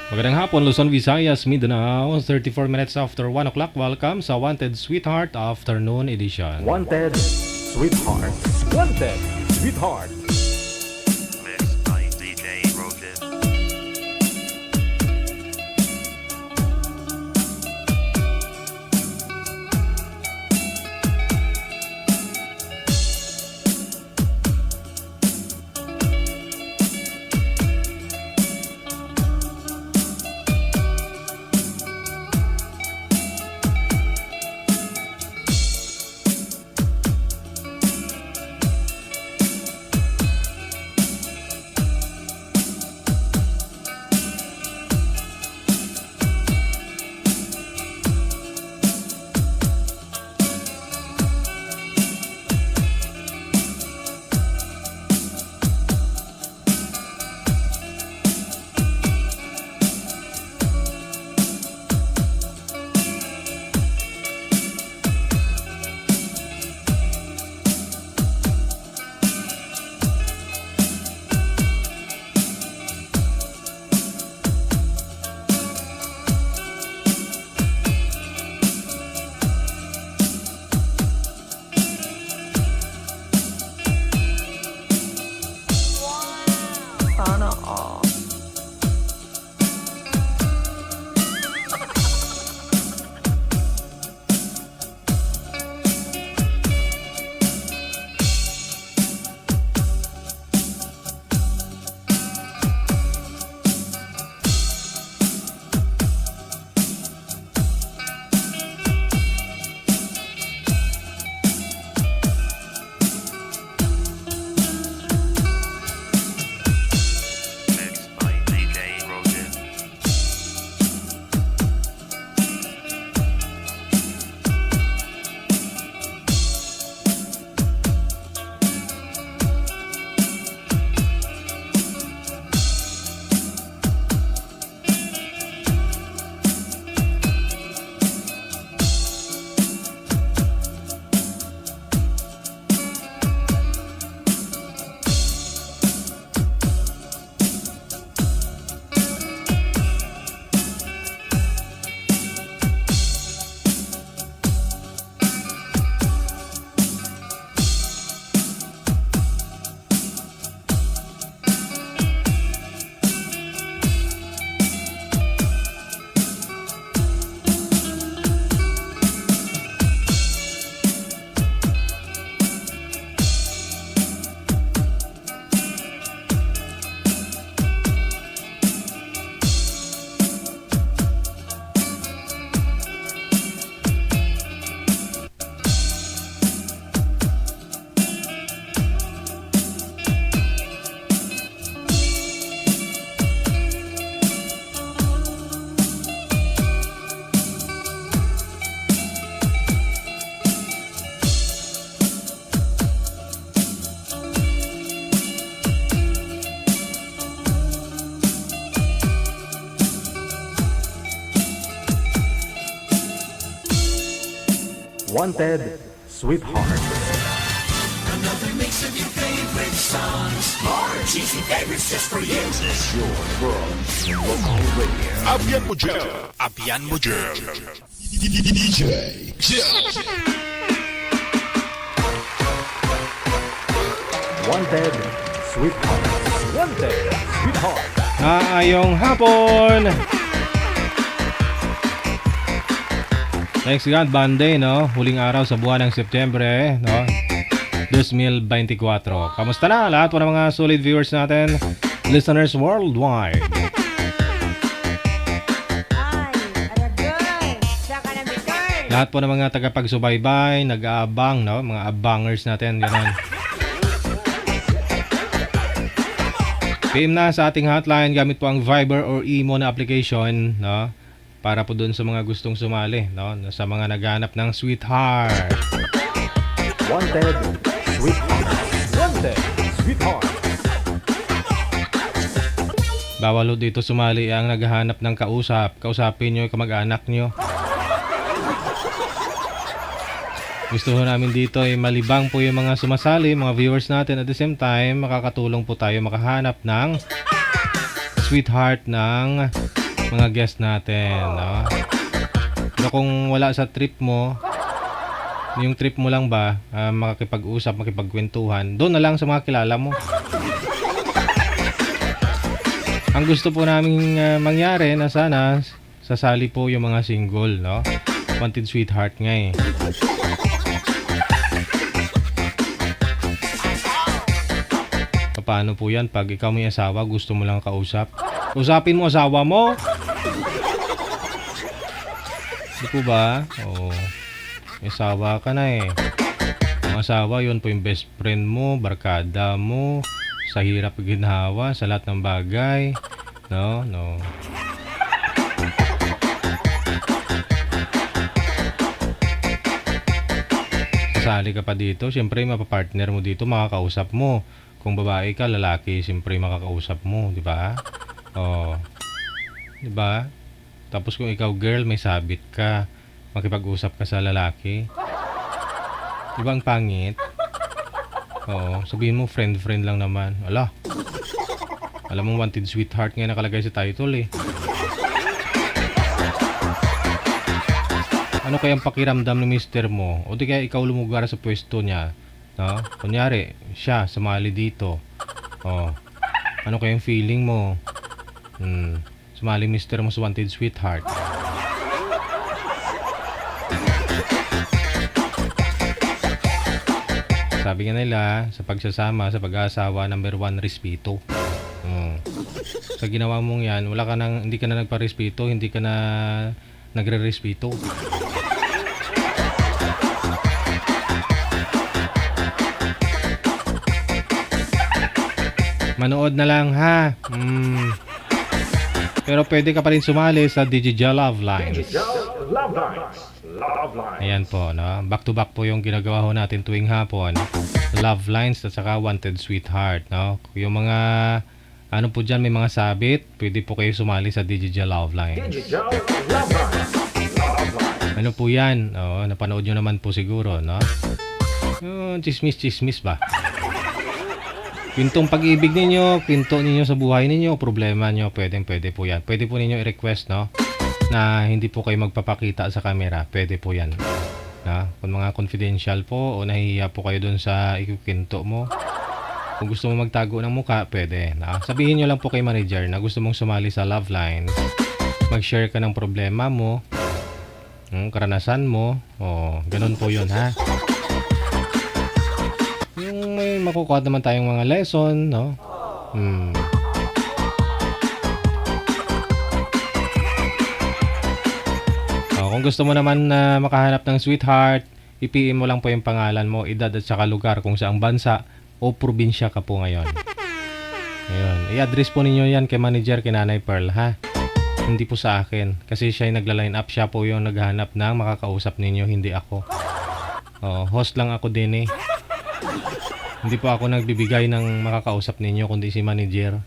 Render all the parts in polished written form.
Magandang hapon, Luzon, Visayas, Mindanao, 34 minutes after 1 o'clock. Welcome sa Wanted Sweetheart Afternoon Edition. Wanted Sweetheart. Wanted Sweetheart. Mixed by DJ Rogan. Sana all. Mixed by DJ Rogan. Wanted Sweetheart. Another mix of your favorite songs. More cheesy favorites just for you. Your world in local radio. Abyan mo dyan. Abyan mo dyan. DJ Wanted Sweetheart. Wanted Sweetheart. Maayong hapon! Next God, Monday, no? Huling araw sa buwan ng Setyembre, no? 2024. Kamusta na lahat po ng mga solid viewers natin, listeners worldwide? Lahat po ng mga tagapagsubaybay, nag-aabang, no? Mga abangers natin, gano'n. PM na sa ating hotline gamit po ang Viber or Imo na application, no? Para po dun sa mga gustong sumali, no? Sa mga naghanap ng sweetheart. Wanted Sweetheart. Wanted Sweetheart. Bawal ho dito sumali ang naghahanap ng kausap. Kausapin nyo yung kamag-anak nyo. Gusto ho namin dito ay malibang po yung mga sumasali, mga viewers natin. At the same time, makakatulong po tayo makahanap ng sweetheart ng mga guest natin, no? Pero kung wala sa trip mo, yung trip mo lang ba, makakipag-usap, makipagkwentuhan, doon na lang sa mga kilala mo. Ang gusto po naming mangyari na sana sasali po yung mga single, no? Wanted sweetheart nga eh. Paano po yan pag ikaw may asawa, gusto mo lang kausap? Usapin mo asawa mo. Di po ba? Oo. May asawa ka na eh. Ang asawa, yun po yung best friend mo, barkada mo, sa hirap ginhawa, sa lahat ng bagay. No, no. Sasali ka pa dito, siyempre mapapartner mo dito, makakausap mo. Kung babae ka, lalaki, siyempre makakausap mo, di ba? Oh. Di ba? Tapos kung ikaw girl, may sabit ka, makipag-usap ka sa lalaki. Di ba ang pangit? Oo, sabihin mo friend lang naman. Ala. Alam mo wanted sweetheart nga nakalagay sa title eh. Ano kayang pakiramdam ng mister mo? O di kaya ikaw lumugar sa pwesto niya? No? Kunyari, siya sumali dito. Oh. Ano kayang feeling mo? Sumali mister mo sa wanted sweetheart. Sabi nga nila, sa pagsasama, sa pag-aasawa, number 1, respeto. Sa ginawa mong yan, hindi ka na nagpa-respeto, hindi ka na nagre-respeto. Manood na lang ha. Pero pwede ka pa rin sumali sa Digital Love Lines. Love Lines. Love Lines. Ayan po, no? Back to back po yung ginagawa ho natin tuwing hapon. Love Lines at saka Wanted Sweetheart, no? Yung mga ano po dyan, may mga sabit, pwede po kayo sumali sa Digital Love Lines. Digital Love Lines. Love Lines. Ano po yan? Oh, napanood nyo naman po siguro, no? Chismis ba? Kwentong pag-ibig ninyo, kwento ninyo sa buhay ninyo, problema nyo, pwede po yan. Pwede po ninyo i-request, no? Na hindi po kayo magpapakita sa camera. Pwede po yan. Na? Kung mga confidential po o nahihiya po kayo dun sa ikukwento mo. Kung gusto mo magtago ng mukha, pwede. Na? Sabihin nyo lang po kay manager na gusto mong sumali sa Love Lines. Mag-share ka ng problema mo, karanasan mo. O, ganun po yun, ha? Yung may makukuha naman tayong mga lesson, no? Kung gusto mo naman na makahanap ng sweetheart, i-PM mo lang po yung pangalan mo, edad at saka lugar kung saang bansa o probinsya ka po ngayon. Ayun. I-address po ninyo yan kay manager, kay Nanay Pearl, ha? Hindi po sa akin. Kasi siya yung nagla-line up, siya po yung naghahanap ng makakausap ninyo, hindi ako. Host lang ako din eh. Hindi po ako nagbibigay ng makakausap ninyo, kundi si manager.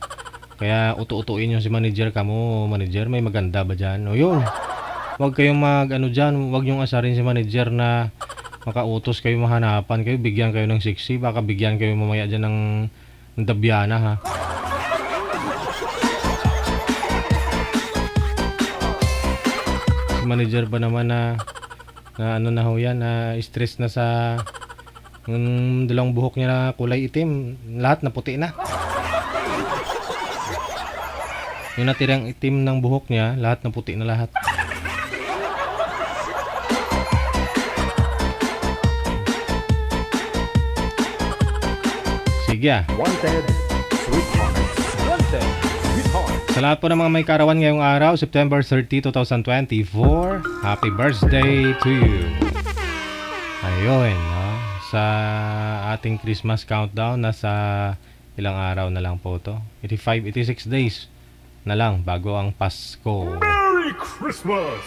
Kaya utu-utuin nyo si manager, kamo, manager, may maganda ba dyan? O yun. Huwag kayong dyan, huwag nyong asarin si manager na makautos kayo, mahanapan kayo, bigyan kayo ng 60, baka bigyan kayo mamaya dyan ng dabyana, ha? Si manager ba naman na ano na ho yan, na stress na sa dalawang buhok niya na kulay itim, lahat na puti na. Yung natirang itim ng buhok niya, lahat na puti na lahat. Sige. Wanted Sweetheart. Wanted Sweetheart. Sa lahat po ng mga may karawan ngayong araw, September 30, 2024, happy birthday to you. Ayun, no? Sa ating Christmas countdown, nasa ilang araw na lang po to. 86 days na lang bago ang Pasko. Merry Christmas.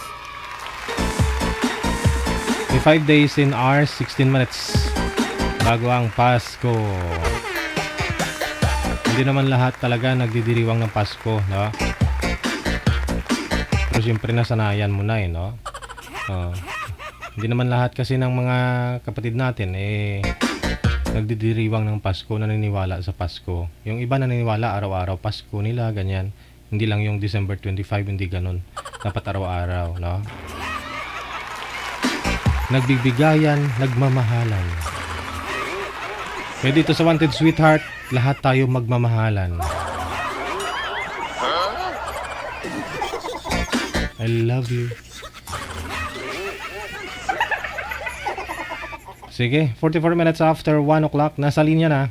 5 days in hours, 16 minutes bago ang Pasko. Hindi naman lahat talaga nagdidiriwang ng Pasko, no? Pero siyempre nasanayan mo na eh, no? Hindi naman lahat kasi ng mga kapatid natin nagdidiriwang ng Pasko, naniniwala sa Pasko. Yung iba naniniwala araw-araw Pasko nila, ganyan. Hindi lang yung December 25, hindi ganun. Dapat araw-araw, no? Nagbibigayan, nagmamahalan. Kaya dito sa Wanted Sweetheart, lahat tayo magmamahalan. I love you. Sige, 44 minutes after 1 o'clock, nasa linya na.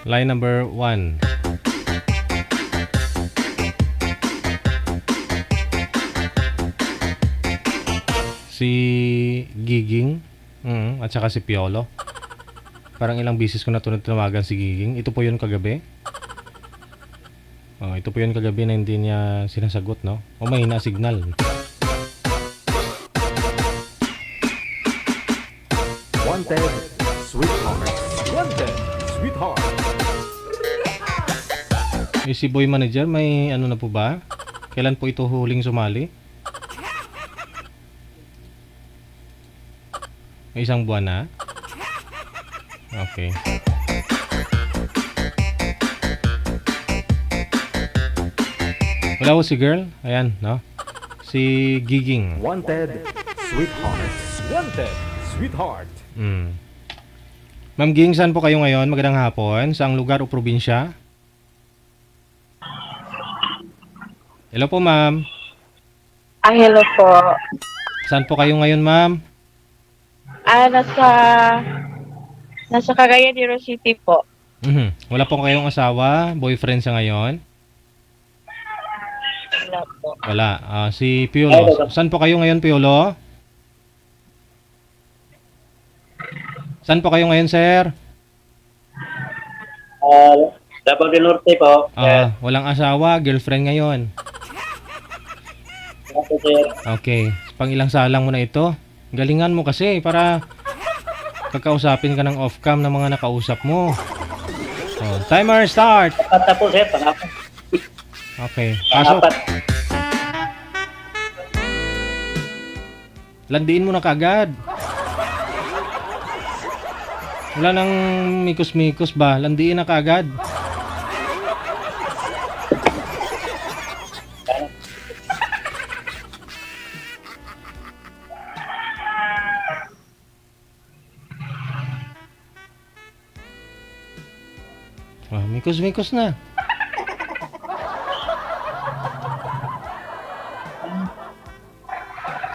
Line number 1. Si Giging, at saka si Piolo. Parang ilang bisis ko na tinawagan si Giging. Ito po yun kagabi. Ito po yun kagabi na hindi niya sinasagot, no? O mahina signal. Wanted, sweetheart. Wanted, sweetheart. Si Boy Manager, may ano na po ba? Kailan po ito huling sumali? May isang buwan na? Okay. Wala po si girl. Ayan, no? Si Giging. Wanted, sweetheart. Wanted, sweetheart. Ma'am Ging, saan po kayo ngayon? Magandang hapon. Saang lugar o probinsya? Hello po, ma'am. Hello po. Saan po kayo ngayon, ma'am? Nasa Cagayan de Oro City po. Wala po kayong asawa, boyfriend sa ngayon? Wala po. Wala. Si Piolo. Saan po kayo ngayon, Piolo? Saan po kayo ngayon, sir? Davao del Norte po. Walang asawa, girlfriend ngayon. Sir. Okay. Pang ilang salang mo na ito? Galingan mo kasi para kakausapin ka ng off-cam ng mga nakausap mo. Timer start! Apat na po, sir. Pang-apat. Okay. Pasok. Pang-apat. Landiin mo na kaagad. Wala nang mikos-mikos ba? Landiin na kaagad. Mikos-mikos na.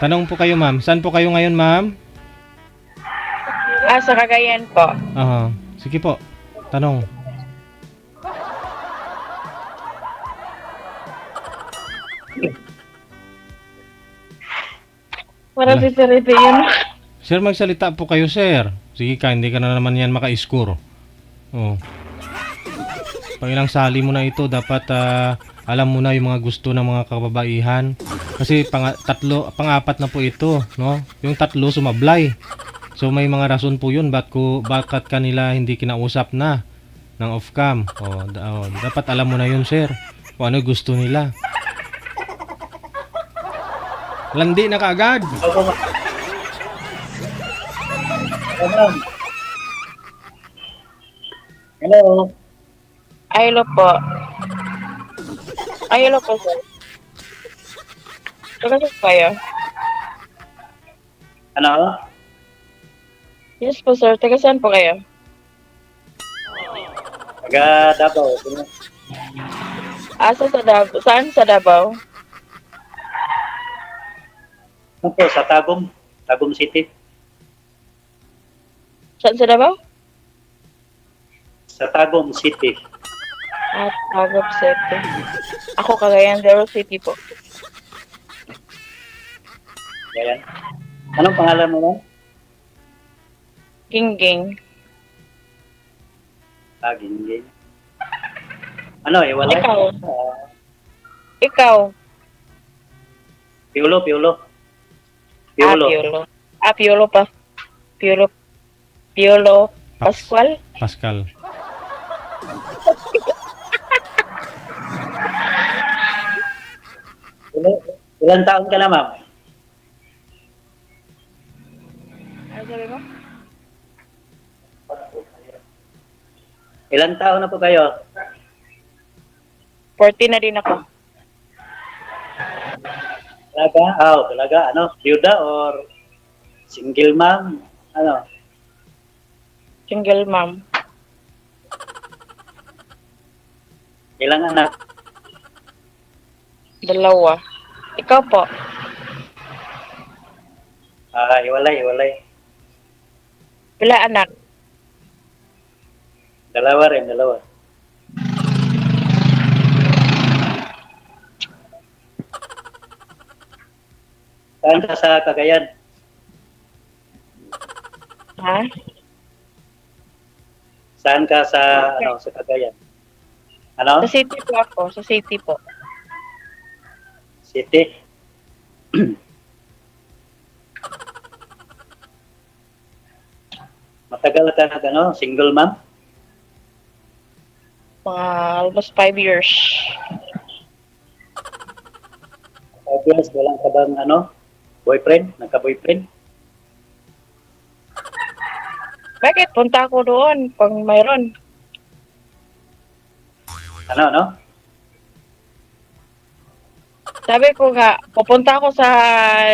Tanong po kayo, ma'am. Saan po kayo ngayon, ma'am? Sa Cagayan po. Sige po. Tanong. Para pipirito yun. Sir, magsalita po kayo, sir. Sige ka, hindi ka na naman yan maka-score. Pag ilang sali mo na ito, dapat alam mo na yung mga gusto ng mga kababaihan. Kasi pang-apat na po ito, no? Yung tatlo sumablay. So may mga rason po yun bakit kanila hindi kinausap na ng off-cam. Dapat alam mo na yun, sir. Kung ano gusto nila. Landi na kaagad. Opo, ma'am. Opo, ma'am. Hello. Hello po. Hello po, sir. Talaga po kayo? Ano? Yes po, sir. Taga saan po kayo? Taga Davao. Sa Davao. Saan sa Davao? Ano po, sa Tagum. Tagum City. Saan sa Davao? Sa Tagum City. Tagum City. Ako Cagayan de Oro City po. Ayan. Anong pangalan mo, ma'am? Gingging. Gingging. Ano, wala? Ikaw. Ikaw. Piolo. Piolo. Piolo pa. Piolo Pascual. Pascal. Ilan taon ka na, ma'am? Ano sabi mo? Ilang taon na po kayo? 40 na din ako. Talaga? Talaga. Ano? Byuda or single mom? Ano? Single mom. Ilang anak? 2. Ikaw po? Iwalay. Pila anak? Dalawa rin, dalawa. Saan ka sa Cagayan? Ha? Saan ka sa Cagayan? Ano? Sa city po ako. Sa city po. City? Matagal ka na, single mom? Mga almost 5 years. 5 years, walang ka bang, boyfriend? Nagka-boyfriend? Bakit? Punta ako doon pag mayroon. Ano? Sabi ko nga, pupunta ako sa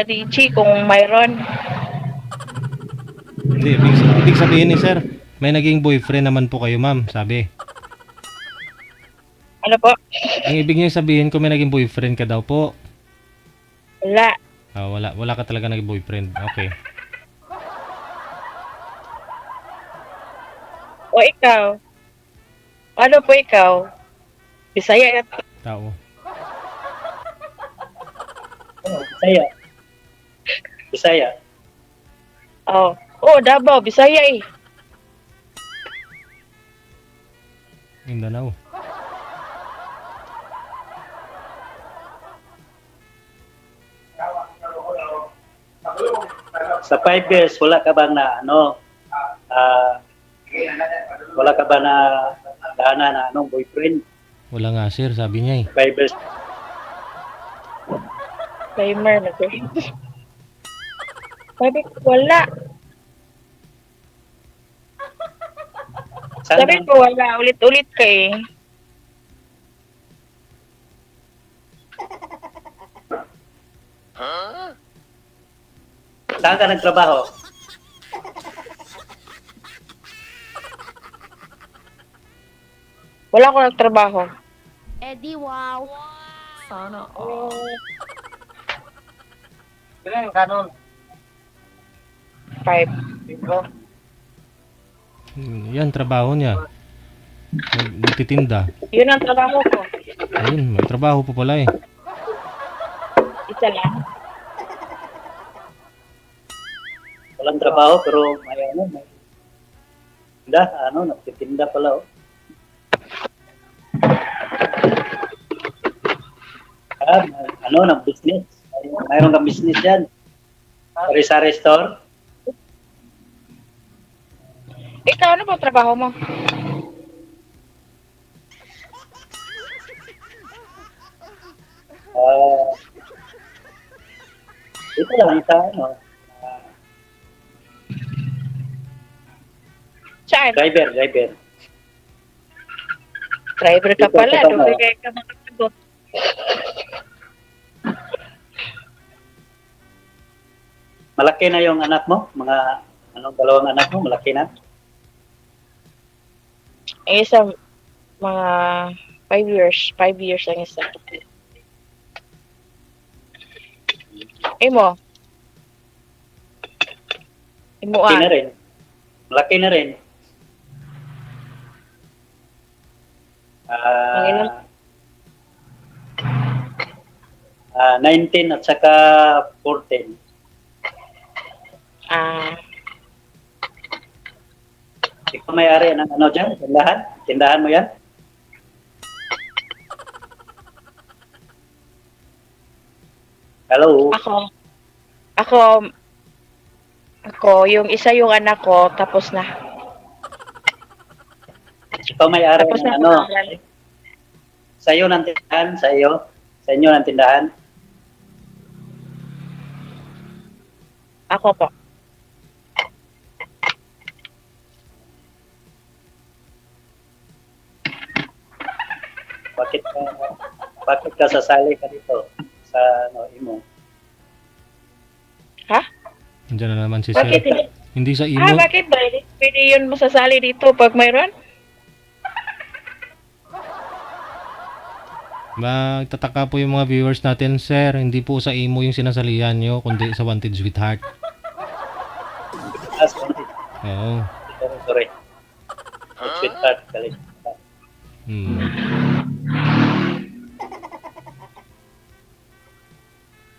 Richie kung mayroon. Hindi, ibig sabihin ni sir, may naging boyfriend naman po kayo, ma'am, sabi. Ano po? Ang ibig niya sabihin, kung may naging boyfriend ka daw po. Wala. Wala ka talaga naging boyfriend. Okay. O ikaw? Ano po ikaw? Bisaya na. Tao. Bisaya. Oh, Davao, Bisaya eh. Mindanao. Sa 5 years, wala ka bang wala ka ba na boyfriend? Wala nga sir, sabi niya eh. 5 years. Timer na ko. Sabi ko, wala. Sabi ko, wala. Ulit-ulit ka eh. Saan ka nagtrabaho? Wala ako nagtrabaho. Eddie, wow. Sana. Five. Yan, trabaho niya. Nagtitinda. Yun ang trabaho ko. Ayun, may trabaho pa pala eh. Isa lang. Walang trabaho pero may nagtitinda pala oh. Ng business. Mayroon kang business yan. Sari-sari store. Ikaw, ano ba trabaho mo? Ito lang sa Saan? driver. Driver ka Ito, pala. ito, Doon kaya ka makasagot. Malaki na yung anak mo? Dalawang anak mo? Malaki na? Eh, isa, mga 5 years. 5 years ang isa. Imo? Imo Malaki na rin. Malaki na rin. Ang ilan? 19 at saka 14. Ikaw may-ari ng dyan? Tindahan? Tindahan mo yan? Hello? Ako, yung isa yung anak ko, tapos na. Ikaw may-ari Tapos ng na pangalan. sa iyo ng tindahan? Sa inyo ng tindahan? Ako po. bakit ka sasali ka dito sa imo? Ha? Andiyan na naman si Bakit sir. hindi? Hindi sa imo. Bakit ba? Pwede yun masasali dito pag mayroon? Magtataka po yung mga viewers natin, sir. Hindi po sa imo yung sinasalihan nyo, kundi sa Wanted Sweetheart. Oo. Sorry. Sweetheart, galing. Hmm.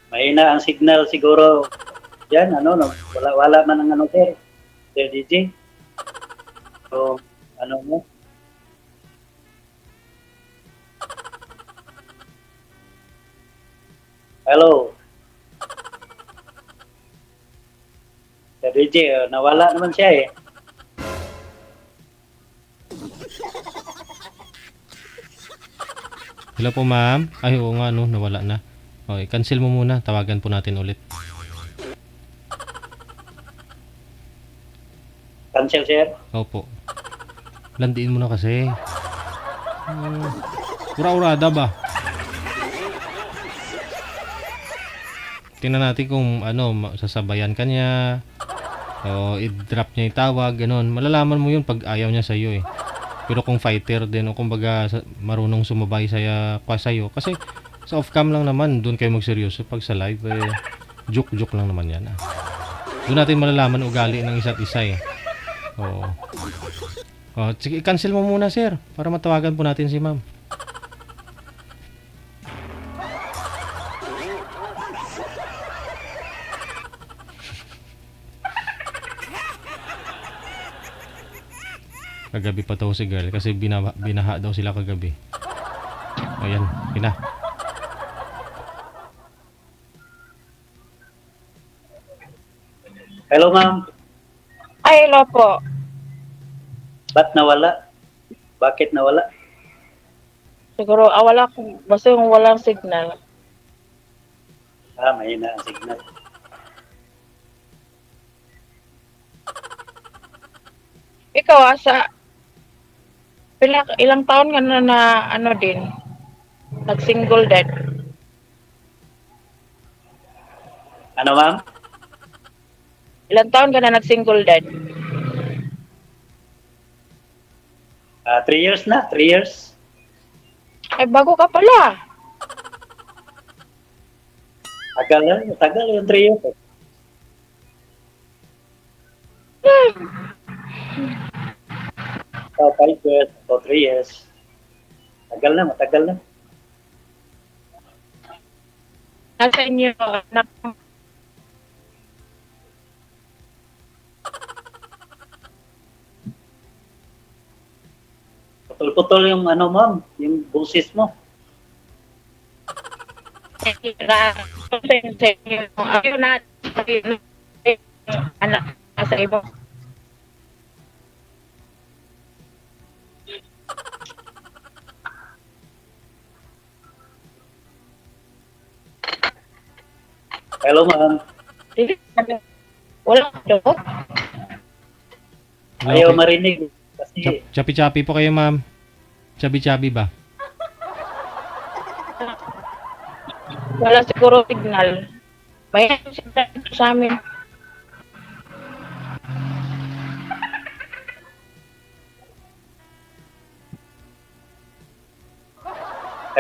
Mahina ang signal siguro. Yan, no? Wala man ang sir. Sir DJ. So, mo? Hello. Sir DJ, nawala naman siya eh. Hello po, ma'am. Ay, oo nga, no, nawala na. Okay, cancel mo muna. Tawagan po natin ulit. Cancel, sir. Opo. Landiin mo na kasi. Ura-urada ba? Tingnan natin kung sasabayan ka niya. O i-drop niya yung tawag, ganun. Malalaman mo yun pag ayaw niya sa'yo eh. Pero kung fighter din o kumbaga marunong sumabay sa'yo. Kasi sa off-cam lang naman, doon kayo magseryoso. Pag sa live, joke-joke lang naman yan. Doon natin malalaman ugali ng isa't isa eh. Oo. Sige, i-cancel mo muna, sir. Para matawagan po natin si ma'am. Kagabi pa to si girl kasi binaha daw sila kagabi. Ayan, pina. Hello, ma'am. Ay, hello po. Ba't nawala? Bakit nawala? Siguro, wala akong, basta yung walang signal. Mahina ang signal. Ikaw, ilang taon ka na din? Nag-single dad? Ano, ma'am? Ilang taon ka na nag-single dad? 3 years na, 3 years. Ay, bago ka pala. Tagal yung 3 years. So, 5 years, o 3 years. Matagal na. Nasa inyo, anak mo. Putol-putol yung ma'am, yung boses mo. Ayaw na, anak, nasa ibo. Hello, ma'am. Wala ka doon? Ayaw marinig. Kasi, Chapi-chapi po kayo, ma'am. Chabi-chabi ba? Wala siguro signal. May signal sa amin.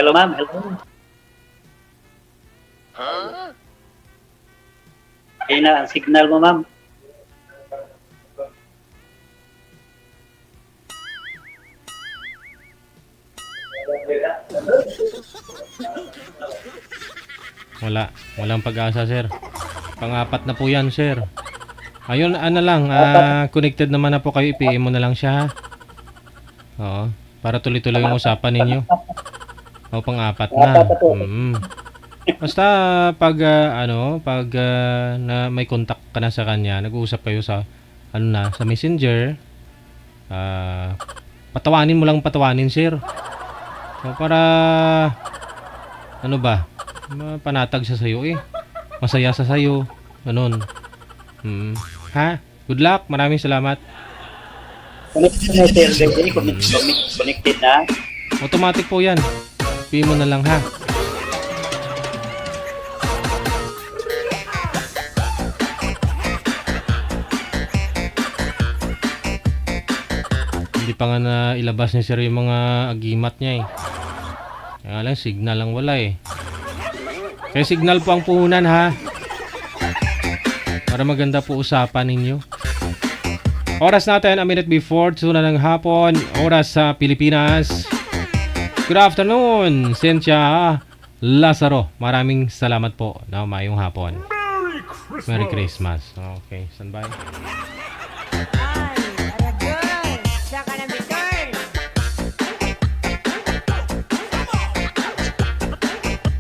hello, ma'am. Hello. Mahina ang signal mo, ma'am. Walang pag-asa, sir. Pang-apat na po yan, sir. Ayun, connected naman na po kayo. I-PM mo na lang siya, ha? Oo, para tuloy-tuloy yung usapan ninyo. O, pang-apat na. Basta pag na may contact ka na sa kanya, nag-uusap kayo sa sa Messenger, patawanin mo lang, sir. So, para panatag sa sayo eh. Masaya sa sayo. Ganun. Ha? Good luck. Maraming salamat. Connected na, sir. Connected na. Automatic po yan. PM mo na lang ha. Hindi pa nga na ilabas ni sir yung mga agimat niya eh. Kaya lang, signal lang wala eh. Kaya signal po ang puhunan ha. Para maganda po usapan ninyo. Oras natin, a minute before 2 na ng hapon. Oras sa Pilipinas. Good afternoon, Cynthia Lazaro. Maraming salamat po na mayong hapon. Merry Christmas. Okay, standby.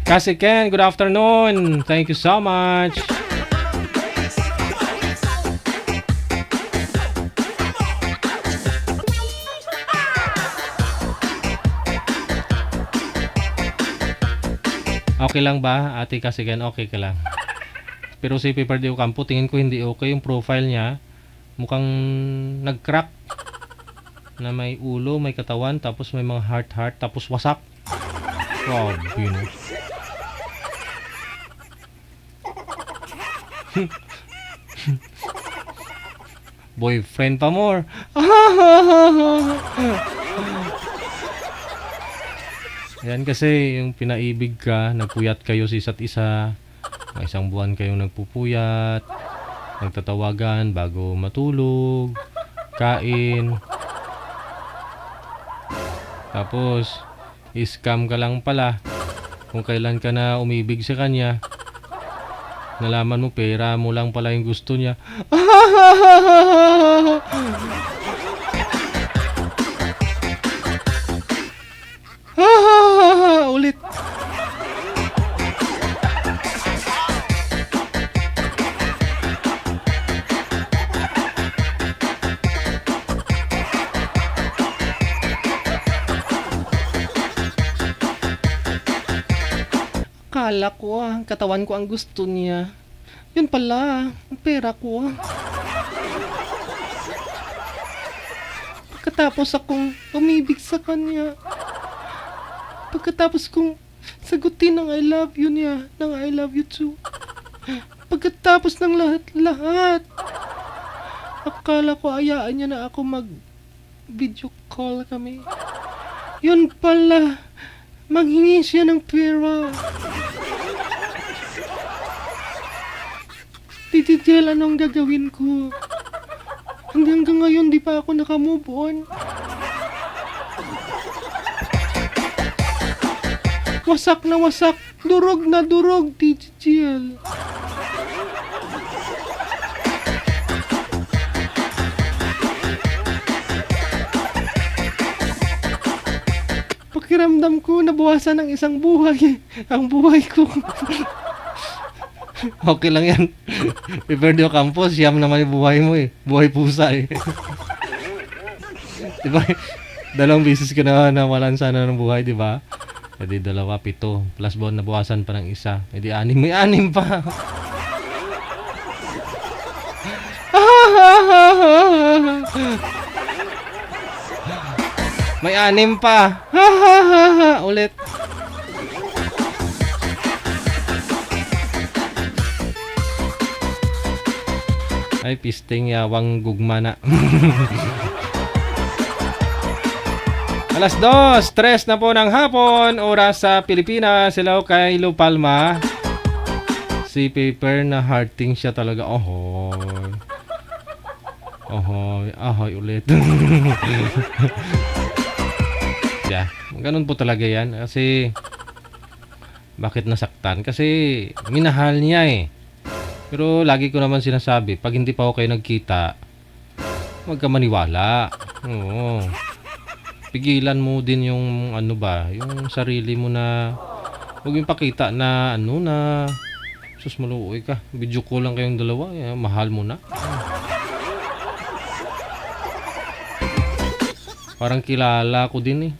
Kasi Ken, good afternoon. Thank you so much. Okay lang ba, Ate Kasi Ken? Okay ka lang. Pero si Paper de Ocampo, tingin ko hindi okay yung profile niya. Mukhang nag-crack. Na may ulo, may katawan, tapos may mga heart, tapos wasak. Wow, you know. Boyfriend pa more. Yan kasi yung pinaibig ka, nagpuyat kayo sa isa't isa. May isang buwan kayong nagpupuyat, nagtatawagan bago matulog, kain. Tapos, scam ka lang pala. Kung kailan ka na umibig sa kanya, nalaman mo pera mo lang pala yung gusto niya. Ulit. Akala ko ang katawan ko ang gusto niya. Yun pala, ang pera ko. Pagkatapos akong umibig sa kanya. Pagkatapos kong sagutin ng I love you niya, ng I love you too. Pagkatapos ng lahat-lahat. Akala ko ayaan niya na ako mag-video call kami. Yun pala, manghingi siya ng pera. Tititil, anong gagawin ko? Hanggang ngayon di pa ako nakamove on. Wasak na wasak, durog na durog, Tititil. Pakiramdam ko, nabawasan ng isang buhay. Ang buhay ko. Okay lang yan. Piperdio Campos, siyam naman yung buhay mo eh. Buhay pusa eh. Diba? 2 beses ka na nawalan sana ng buhay, diba? Pwede 2, 7. Plus bon, nabawasan pa ng isa. Pwede 6. May 6 pa. May 6 pa. Ulit. Ay, pisting yawang gugma na. Alas 2, 3 na po ng hapon, oras sa Pilipinas. Hello kay Lu Palma. Si Paper na hearting siya talaga. Ohoy. Ohoy. Ahoy ulit. Yeah, ganun po talaga yan. Kasi, bakit nasaktan? Kasi, minahal niya eh. Pero lagi ko naman sinasabi, pag hindi pa ako kayo nagkita, huwag ka maniwala. Oo. Pigilan mo din yung ano ba, yung sarili mo na huwag yung pakita na ano na sus maluoy ka. Video call lang kayong dalawa, mahal mo na. Parang kilala ko din eh.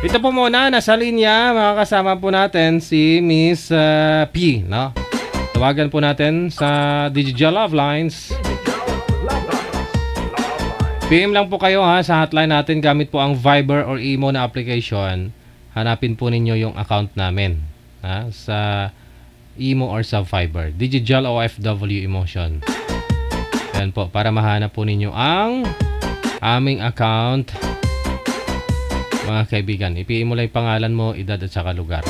Ito po muna, nasa linya, makakasama po natin si Miss P, no? Tawagan po natin sa Digital Love Lines PM lang po kayo ha sa hotline natin gamit po ang Viber or Imo na application. Hanapin po ninyo yung account namin ha, sa Imo or sa Viber. Digital OFW Emotion. Yan po, para mahanap po ninyo ang aming account. Mga kaibigan, i-PM mo lang yung pangalan mo, edad at saka lugar.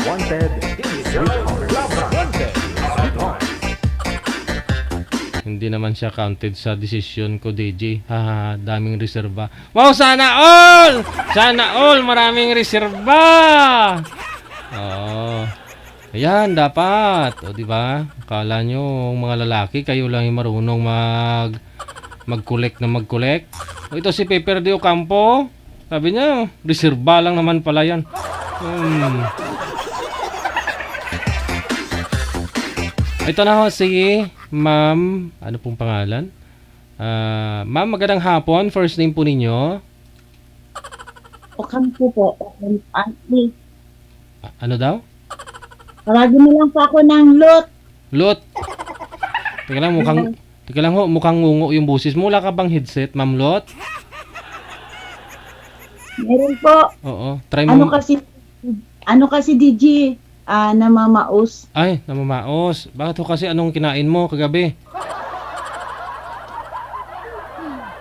Wanted, Sweetheart. Wanted, Sweetheart. Hindi naman siya counted sa decision ko, DJ. Haha, daming reserba. Wow, sana all! Sana all, maraming reserba! Oo. Ayan, dapat. O, di ba? Akala nyo, mga lalaki, kayo lang yung marunong mag-collect na mag-collect. O, ito si Pepper de Ocampo. Sabi niya, reserba lang naman pala yan. Ito na ho, sige. Ma'am, ano pong pangalan? Ma'am, magandang hapon. First name po ninyo? Ocampo po. Auntie. Ano daw? Tawagin mo lang po ako ng Lot. Lot. Teka lang ho, mukhang ngungo yung busis mo. Wala ka bang headset, Ma'am Lot? Meron po. Oo. Try mo. Ano kasi DJ? Namamaos. Ay, namamaos. Bakit ho kasi anong kinain mo kagabi?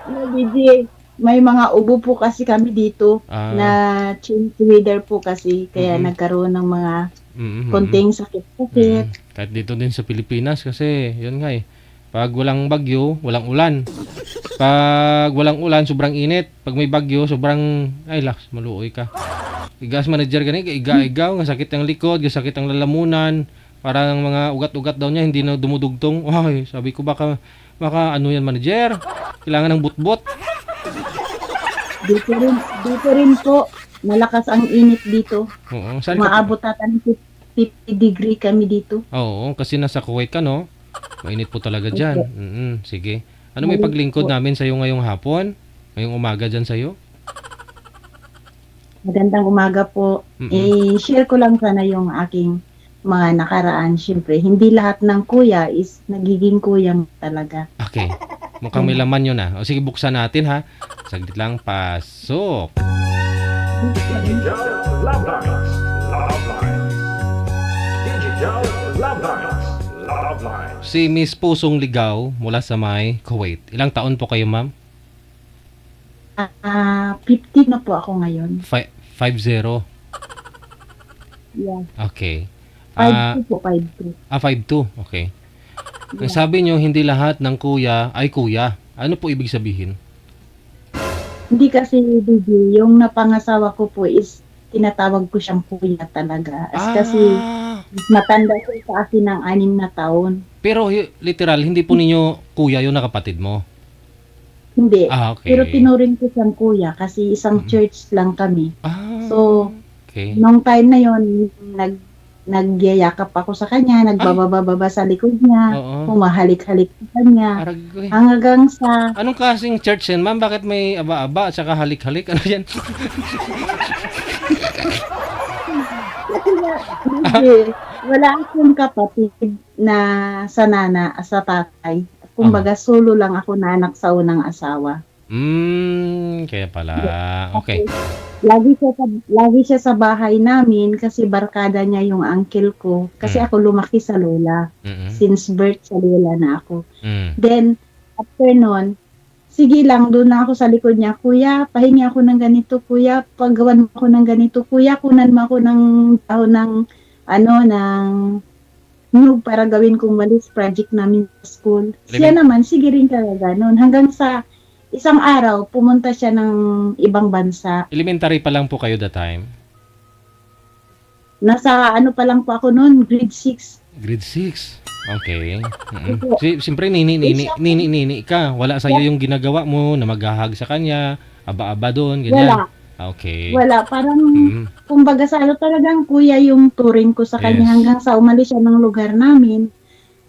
DJ, may mga ubo po kasi kami dito na change weather po kasi. Kaya nagkaroon ng mga konting sakit-sakit. Kahit dito din sa Pilipinas kasi, yun nga eh. Pag walang bagyo, walang ulan. Pag walang ulan, sobrang init. Pag may bagyo, sobrang, ay laks, maluoy ka. Igas manager gani, iga-igaw, nga sakit ang likod, nga sakit ang lalamunan. Parang mga ugat-ugat daw niya, hindi na dumudugtong. Ay, sabi ko baka ano yan manager? Kailangan ng butbot. Dito rin po, malakas ang init dito. Oo, saan ka? Maabot ata ng 50 degree kami dito. Oo, kasi nasa Kuwait ka, no? Mainit po talaga dyan. Sige. Ano may paglingkod namin sa'yo ngayong hapon? Ngayong umaga dyan sa'yo? Magandang umaga po. I-share ko lang sana yung aking mga nakaraan. Siyempre, hindi lahat ng kuya is nagiging kuya talaga. Okay. Mukhang may laman yun ah. O sige, buksan natin ha. Saglit lang. Pasok. Digital Love Lines. Love Lines. Digital Love Lines. Love Lines. Si Miss Pusong Ligaw mula sa may Kuwait. Ilang taon po kayo, ma'am? 50 na po ako ngayon. 5-0. Yeah. Okay. 5'2 po, 5'2. 5'2. Okay. Ang sabi nyo, hindi lahat ng kuya ay kuya. Ano po ibig sabihin? Hindi kasi, DJ, yung napangasawa ko po is tinatawag ko siyang kuya talaga. Kasi matanda siya sa akin ng 6 na taon. Pero literal, hindi po ninyo kuya yung nakapatid mo? Hindi. Okay. Pero tinuring ko siyang kuya kasi isang church lang kami. So, okay. nung time na yon nagyayakap ako sa kanya, nagbababa sa likod niya, humahalik-halik sa kanya, Aragoy. hanggang sa... Anong klaseng church yan, ma'am? Bakit may aba-aba at saka halik-halik? Ano yan? Wala akong kapatid na sa tatay. Kumbaga, solo lang ako na anak sa unang asawa. Kaya pala. Okay. Lagi siya sa bahay namin kasi barkada niya yung uncle ko. Kasi ako lumaki sa lola. Since birth sa lola na ako. Then, after nun, sige lang, doon na ako sa likod niya. Kuya, pahingi ako ng ganito. Kuya, paggawan mo ako ng ganito. Kuya, kunan mo ako ng tao ng nyug para gawin kong walis project namin sa school. Siya naman, sige rin talaga noon. Hanggang sa isang araw, pumunta siya ng ibang bansa. Elementary pa lang po kayo that time? Nasa pa lang po ako noon, grade 6. Grade 6? Okay. Siyempre, nini ka. Wala sa'yo yung ginagawa mo na maghahag sa kanya, aba-aba doon, ganyan. Wala. Okay. Wala, parang kumbaga sa talagang kuya yung turing ko sa kanya hanggang sa umalis siya ng lugar namin.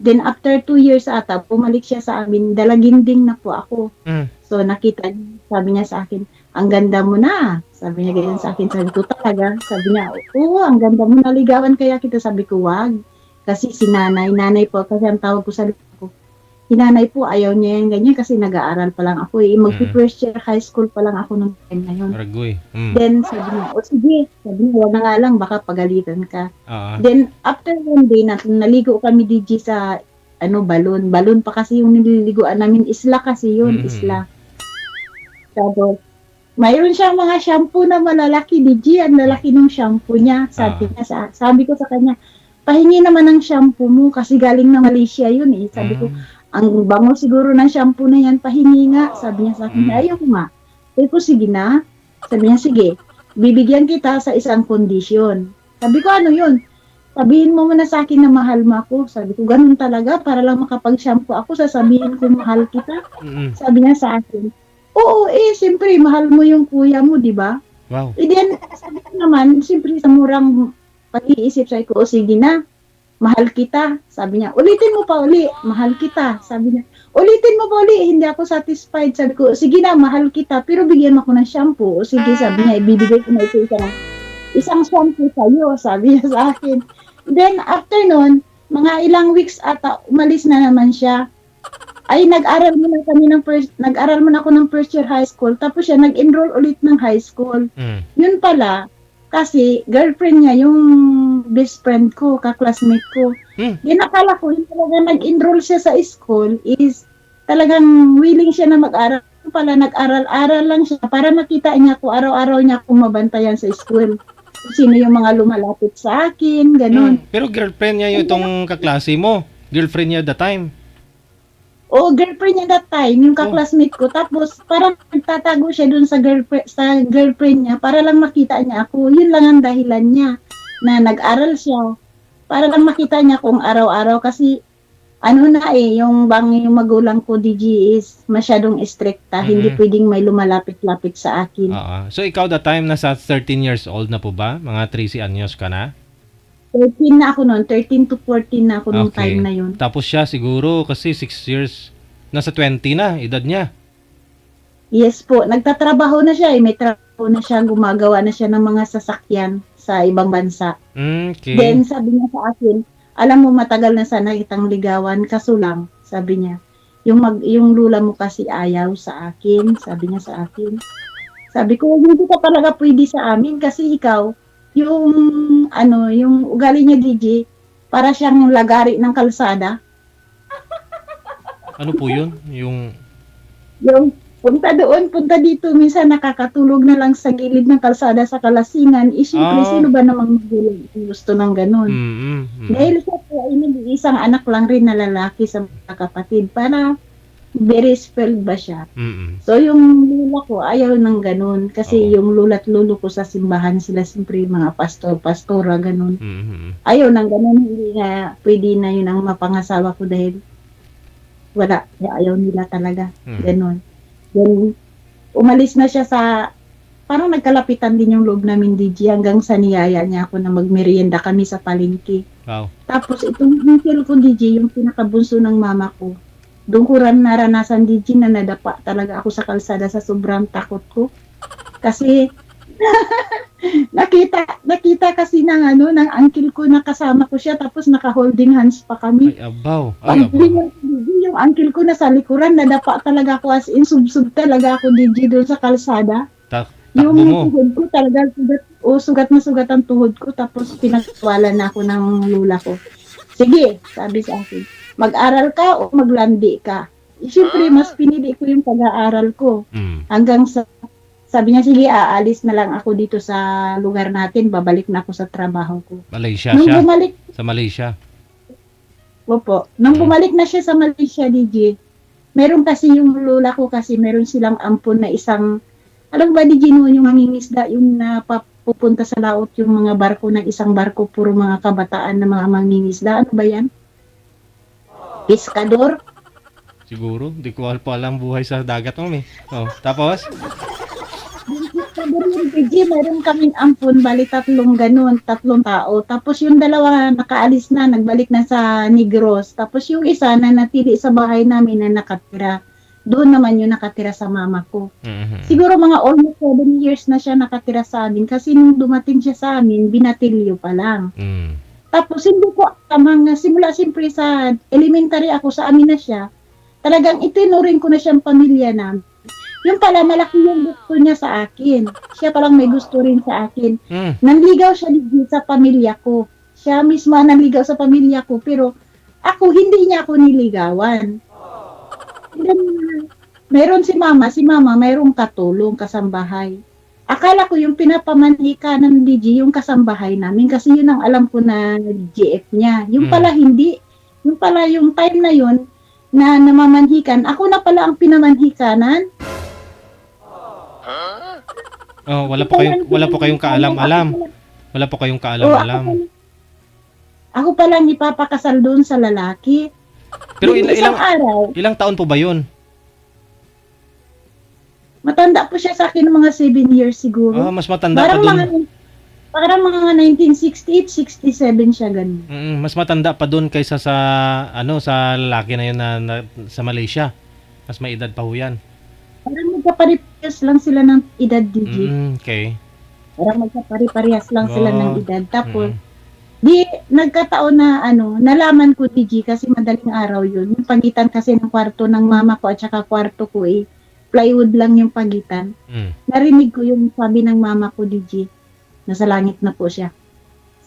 Then after 2 years ata, pumalik siya sa amin, dalaginding na po ako. So nakita niya, sabi niya sa akin, ang ganda mo na. Sabi niya ganyan sa akin, sabi ko talaga. Sabi niya, oo, ang ganda mo na, ligawan kaya kita. Sabi ko, wag. Kasi si nanay po, kasi ang tawag ko sa lula ko, si nanay po, ayaw niya yung ganyan kasi nag-aaral pa lang ako. Mag-first year high school pa lang ako nung time na yun. Aragoy. Then, sabi niya, o sige, sabi niya, wag na nga lang, baka pagalitan ka. Ah. Then, after one day, naligo kami DJ sa, balon. Balon pa kasi yung nililiguan namin. Isla kasi yun, isla. Tapos, mayroon siyang mga shampoo na malalaki, DJ. Ang lalaki ng shampoo niya. Sabi ko sa kanya, pahingi naman ng shampoo mo kasi galing na Malaysia yun eh. Sabi ko, ang bango siguro ng shampoo na yan, pahingi nga. Sabi niya sa akin, ayaw ko nga. Sabi ko, sige na. Sabi niya, sige, bibigyan kita sa isang kondisyon. Sabi ko, ano yun? Sabihin mo muna sa akin na mahal mo ako. Sabi ko, ganun talaga, para lang makapag-shampoo ako, sasabihin ko mahal kita. Sabi niya sa akin, oo, siyempre, mahal mo yung kuya mo, di ba? Wow. Then, sabi ko naman, siyempre, sa murang pag-iisip, sabi ko, o sige na, mahal kita. Sabi niya, ulitin mo pa uli, mahal kita. Sabi niya, ulitin mo pa uli, hindi ako satisfied. Sabi ko, sige na, mahal kita, pero bigyan mo ako ng shampoo. O sige, sabi niya, ibibigay ko na ito isang shampoo sa'yo, sabi niya sa akin. Then, after nun, mga ilang weeks ata, umalis na naman siya. Ay, nag-aral muna ako ng first year high school, tapos siya nag-enroll ulit ng high school. Yun pala, kasi girlfriend niya yung best friend ko, ka-classmate ko. Yan akala ko, yung talaga nag-enroll siya sa school is talagang willing siya na mag-aral. Yung pala, nag-aral-aral lang siya para makita niya ko, araw-araw niya kung mabantayan sa school. Kung sino yung mga lumalapit sa akin, ganun. Pero girlfriend niya yung itong kaklase mo. Girlfriend niya the time. O, girlfriend niya that time, yung ka-classmate ko. Tapos, parang nagtatago siya dun sa girlfriend niya para lang makita niya ako. Yun lang ang dahilan niya na nag-aral siya. Para lang makita niya kung araw-araw. Kasi, yung magulang ko, DG, is masyadong stricta. Hindi pwedeng may lumalapit-lapit sa akin. So, ikaw the time nasa 13 years old na po ba? Mga 13 anyos ka na? 13 na ako noon. 13 to 14 na ako nung time na yun. Tapos siya siguro kasi 6 years, nasa 20 na, edad niya. Yes po. Nagtatrabaho na siya. May trabaho na siya. Gumagawa na siya ng mga sasakyan sa ibang bansa. Okay. Then, sabi niya sa akin, alam mo, matagal na sana kitang ligawan, kaso lang, sabi niya, yung lula mo kasi ayaw sa akin, sabi niya sa akin. Sabi ko, hindi ka talaga pwede sa amin kasi ikaw, yung ugali niya, DJ, para siyang lagari ng kalsada. Ano po yun? Yung punta doon, punta dito, minsan nakakatulog na lang sa gilid ng kalsada sa Kalasingan. Siyempre, sino ba namang gusto ng ganun? Dahil siya po ay isang anak lang rin na lalaki sa mga kapatid para very spoiled ba siya. So, yung lula ko, ayaw ng ganun. Kasi yung lula't lulo ko sa simbahan, sila siyempre mga pastora, ganun. Ayaw ng ganun, hindi na pwede na yun ang mapangasawa ko dahil wala, ayaw nila talaga. Ganun. Then, umalis na siya parang nagkalapitan din yung loob namin, DJ, hanggang sa niyaya niya ako na magmerienda kami sa palengke. Wow. Tapos, itong uncle ko, DJ, yung pinakabunso ng mama ko, doon ko naranasan, DJ, na nadapa talaga ako sa kalsada sa sobrang takot ko. Kasi, nakita kasi ng uncle ko na kasama ko siya, tapos naka-holding hands pa kami. Ay, abaw. Yung uncle ko nasa likuran, nadapa talaga ako as in, sub talaga ako, DJ, doon sa kalsada. Yung tuhod ko talaga, sugat na sugat ang tuhod ko, tapos pinagwalan na ako ng lula ko. Sige, sabi sa akin, mag-aral ka o maglandi ka? Siyempre, mas pinili ko yung pag-aaral ko. Hanggang sabi niya, sige, aalis na lang ako dito sa lugar natin, babalik na ako sa trabaho ko. Malaysia Nung siya? bumalik, Sa Malaysia? Opo. Nung bumalik na siya sa Malaysia, DJ, meron kasi yung lula ko kasi meron silang ampon na isang, alam ba, DJ, noon yung mangingisda, yung napapupunta sa laot, yung mga barko ng isang barko, puro mga kabataan na mga mangingisda. Ano ba yan? Piskador? Siguro. Di ko alam buhay sa dagat mo, tapos? DJ, meron kaming ampon, bali tatlong tao. Tapos yung dalawa nakaalis na, nagbalik na sa Negros. Tapos yung isa na natili sa bahay namin na nakatira. Doon naman yung nakatira sa mama ko. Siguro mga almost 7 years na siya nakatira sa amin kasi nung dumating siya sa amin, binatilyo pa lang. Tapos hindi ko alam na simula siyempre sa elementary ako, sa amin na siya. Talagang itinuring ko na siyang pamilya namin. Yung pala, malaki yung gusto niya sa akin. Siya palang may gusto rin sa akin. Nanligaw siya dito sa pamilya ko. Siya mismo ang nanligaw sa pamilya ko, pero ako, hindi niya ako niligawan. And then, meron si mama, mayroong katulong, kasambahay. Akala ko yung pinapamanhika ng DG, yung kasambahay namin, kasi yun ang alam ko na GF niya. Yung pala hindi. Yung pala yung time na yun, na namamanhikan, ako na pala ang pinamanhikanan. Oh, wala po kayong kaalam-alam. Wala po kayong kaalam-alam. Ako palang ipapakasal doon sa lalaki. Pero Isang araw, ilang taon po ba 'yun? matanda po siya sa akin ng mga 7 years siguro. Mas matanda pa doon. Parang mga 1968, 67 siya ganun. Mas matanda pa doon kaysa sa sa lalaki na 'yun na sa Malaysia. Mas may edad pa ho 'yan. Parang magkaparehas lang sila ng edad, DJ. Okay. Parang magkaparehas lang sila ng edad. Tapos, di nagkataon na nalaman ko, DJ, kasi madaling araw yun. Yung pagitan kasi ng kwarto ng mama ko at saka kwarto ko plywood lang yung pagitan. Narinig ko yung sabi ng mama ko, DJ, nasa langit na po siya.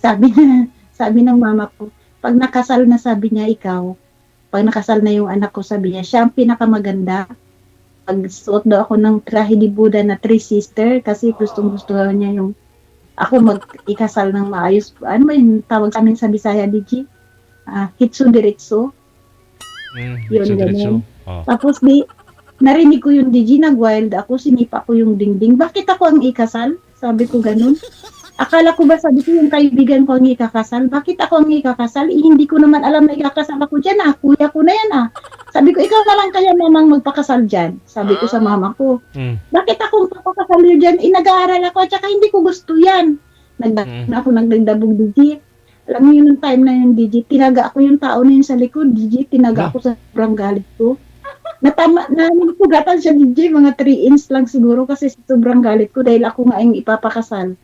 Sabi ng mama ko, pag nakasal na, sabi niya, ikaw, pag nakasal na yung anak ko, sabi niya, siya ang pinakamaganda. Pagsuot daw ako ng trahe di Buddha na 3 sister kasi gustong-gusto niya yung ako mag-ikasal ng maayos. Ano ba yung tawag sa amin sa Bisaya, DJ? Hitsundiritsu. Yun, ganun. Tapos narinig ko yung DJ, nag-wild ako, sinipa ko yung dingding. Bakit ako ang ikasal? Sabi ko ganun. Akala ko ba, sabi ko, yung kaibigan ko ang ikakasal? Bakit ako ang ikakasal? Hindi ko naman alam na ikakasal ako dyan, kuya ko na yan, Sabi ko, ikaw na lang kaya mamang magpakasal dyan. Sabi ko sa mama ko, bakit akong papakasal yun dyan? Nag-aaral ako at saka hindi ko gusto yan. Nagdagdabog, DJ. Alam mo yun, yung time na yung DJ, tinaga ako yung tao na yun sa likod, DJ, tinaga ako sa sobrang galit ko. Nagpugatan siya, DJ, mga 3 inch lang siguro kasi sobrang galit ko dahil ako nga yung ipapakasal.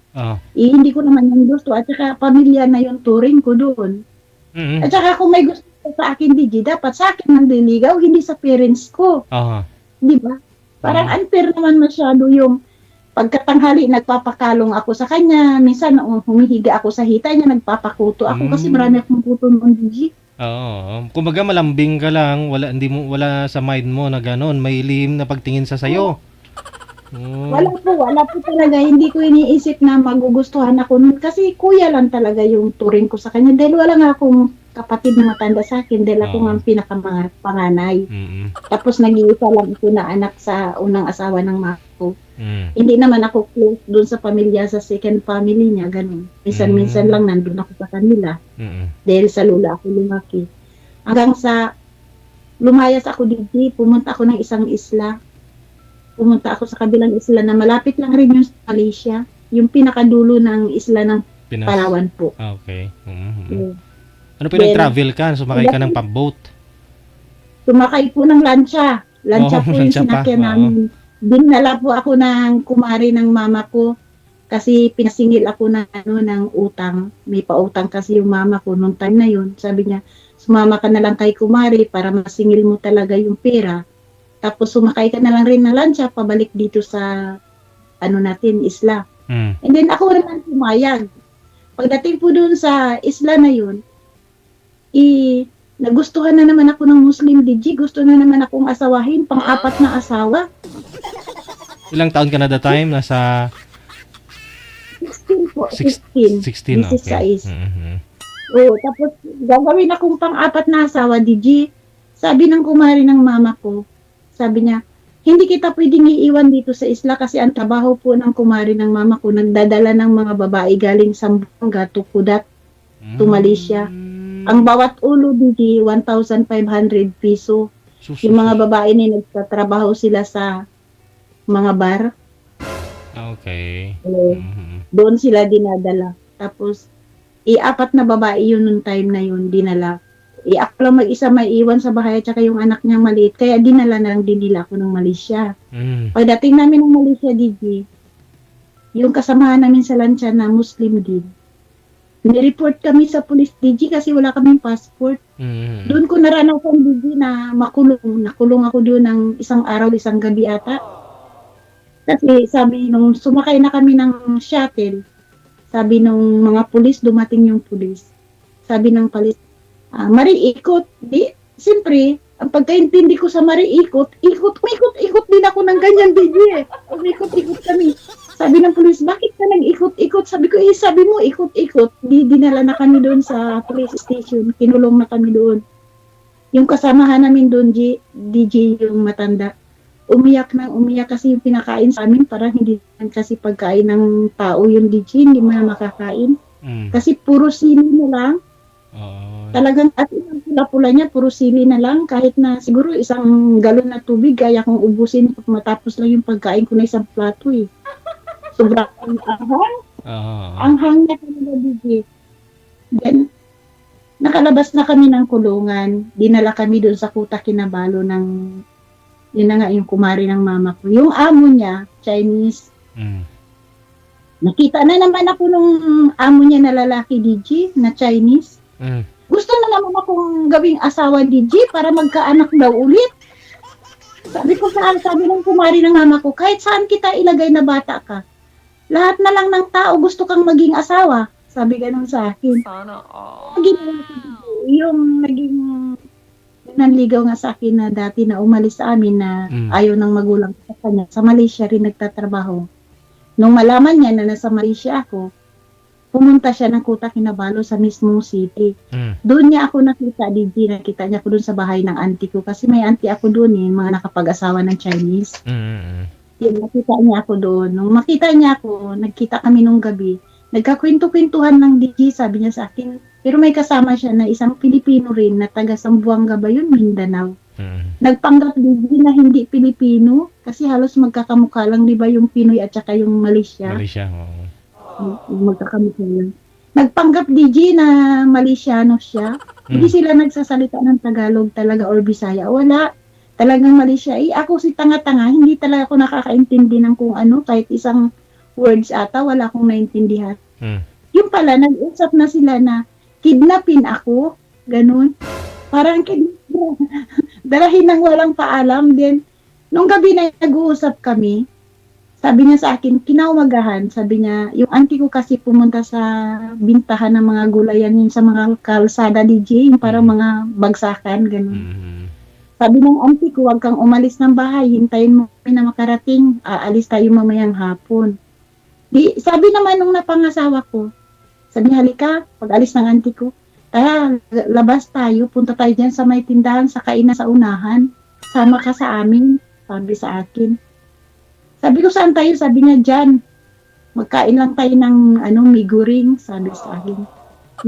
Hindi ko naman yung gusto at saka pamilya na yung turing ko doon. At saka kung may gusto sa akin, DJ, dapat sa akin nang liligaw, hindi sa parents ko. Di ba? Parang unfair naman masyado yung pagkatanghali, nagpapakalong ako sa kanya. Minsan, humihiga ako sa hita niya, nagpapakuto ako kasi marami akong kuto noon, DJ. Oo. Kumbaga malambing ka lang, wala sa mind mo na gano'n, may lihim na pagtingin sa sayo. Wala po talaga. Hindi ko iniisip na magugustuhan ako nun kasi kuya lang talaga yung turing ko sa kanya dahil wala nga akong kapatid na matanda sa akin dahil ako nga ang pinakapanganay. Tapos nag-iisa lang ako na anak sa unang asawa ng mama ko. Hindi naman ako close doon sa pamilya, sa second family niya, ganun. Minsan-minsan lang nandun ako sa kanila. Dahil sa lula ako lumaki. Hanggang sa lumayas ako dito, pumunta ako ng isang isla. Pumunta ako sa kabilang isla na malapit lang rin yung sa Malaysia. Yung pinakadulo ng isla ng Palawan po. Okay. Ano po yung travel ka? Sumakay ka ng pang-boat? Sumakay po ng lancha. Lancha po yung sinakyan namin. Dinala po ako ng kumari ng mama ko kasi pinasingil ako ng utang. May pautang kasi yung mama ko noong time na yun. Sabi niya, sumama ka na lang kay kumari para masingil mo talaga yung pera. Tapos sumakay ka na lang rin ng lancha pabalik dito sa isla. And then ako naman pumayag. Pagdating po doon sa isla na yun, nagustuhan na naman ako ng Muslim, DJ. Gusto na naman akong asawahin, pang-4 na asawa. Ilang taon ka na that time? Nasa 16 po. 16, okay. Tapos gagawin akong pang-4 na asawa, DJ. Sabi ng kumari ng mama ko, sabi niya, hindi kita pwedeng iiwan dito sa isla kasi ang trabaho po ng kumari ng mama ko, nagdadala ng mga babae galing Zamboanga to Kudat to Malaysia. Ang bawat ulo, DJ, 1,500 piso. Yung mga babae na nagtatrabaho sila sa mga bar. Okay. Doon sila dinadala. Tapos, 4 na babae yun nung time na yun, dinala. Ako lang mag-isa may iwan sa bahay at saka yung anak niyang maliit. Kaya dinala na lang din nila ako ng Malaysia. Pagdating namin ng Malaysia, DJ, yung kasamahan namin sa lancha na Muslim din, Nireport kami sa police DG kasi wala kaming passport. Mm. Doon ko naranasan DG na makulong. Nakulong ako doon ng isang araw, isang gabi ata. Kasi sabi nung sumakay na kami ng shuttle, sabi nung mga pulis, dumating yung pulis. Sabi ng pulis, Mari, ikot. Di, siyempre, ang pagkaintindi ko sa Mari, ikot din ako ng ganyan, DJ eh. Umikot-ikot kami. Sabi ng pulis, bakit ka nag-ikot-ikot? Sabi ko, sabi mo, ikot-ikot. Dinala na kami doon sa police station. Kinulong na kami doon. Yung kasamahan namin doon, DJ, yung matanda. Umiyak kasi yung pinakain sa amin. Parang hindi kasi pagkain ng tao yung DJ, hindi mo na makakain. Kasi puro sili na lang. Talagang at yung pula-pula niya, puro sili na lang. Kahit na siguro isang galon na tubig, kaya kong ubusin matapos lang yung pagkain ko na isang plato eh. Sobrang anghang. Anghang na kami na DJ. Then, nakalabas na kami ng kulungan. Dinala kami doon sa Kuta Kinabalu ng, yun na nga yung kumari ng mama ko. Yung amo niya, Chinese. Nakita na naman ako nung amo niya na lalaki DJ, na Chinese. Gusto na naman akong gawing asawa DJ para magkaanak daw ulit. Sabi ng kumari ng mama ko, kahit saan kita ilagay na bata ka, lahat na lang ng tao gusto kang maging asawa. Sabi ganun sa akin. Sana all. Yung naging nanligaw nga sa akin na dati na umalis sa amin na ayaw ng magulang ko sa kanya. Sa Malaysia rin nagtatrabaho. Nung malaman niya na nasa Malaysia ako, pumunta siya ng Kuta Kinabalu sa mismong city. Doon niya ako nakita, nakita niya ako doon sa bahay ng auntie ko. Kasi may auntie ako doon mga nakapag-asawa ng Chinese. Yun, nakita niya ako doon. Nung makita niya ako, nagkita kami nung gabi. Nagkakwento-kwentuhan ng DJ, sabi niya sa akin. Pero may kasama siya na isang Pilipino rin na taga Zamboanga ba yun, Mindanao. Nagpanggap DJ na hindi Pilipino kasi halos magkakamukha lang, di ba, yung Pinoy at saka yung Malaysia. Magkakamukha lang. Nagpanggap DJ na Malaysiano siya. Hindi sila nagsasalita ng Tagalog talaga or Bisaya. Wala. Talagang Malaysia. Ako si tanga-tanga, hindi talaga ako nakakaintindi ng kung ano, kahit isang words ata, wala akong naintindihan. Yung pala, nag-usap na sila na kidnapin ako, ganun. Parang dalahin ng walang paalam. Then, nung gabi na nag-uusap kami, sabi niya sa akin, kinaumagahan, sabi niya, yung auntie ko kasi pumunta sa bintahan ng mga gulayan yun sa mga kalsada DJ, yung parang mga bagsakan, ganun. Sabi ng auntie ko, huwag kang umalis ng bahay, hintayin mo na makarating, aalis tayo mamayang hapon. Sabi naman nung napangasawa ko, sabi niya, halika, pag alis ng auntie ko, labas tayo, punta tayo dyan sa may tindahan, sa kainan sa unahan, sama ka sa amin, sabi sa akin. Sabi ko, saan tayo? Sabi niya, dyan, magkain lang tayo ng miguring, sabi sa akin.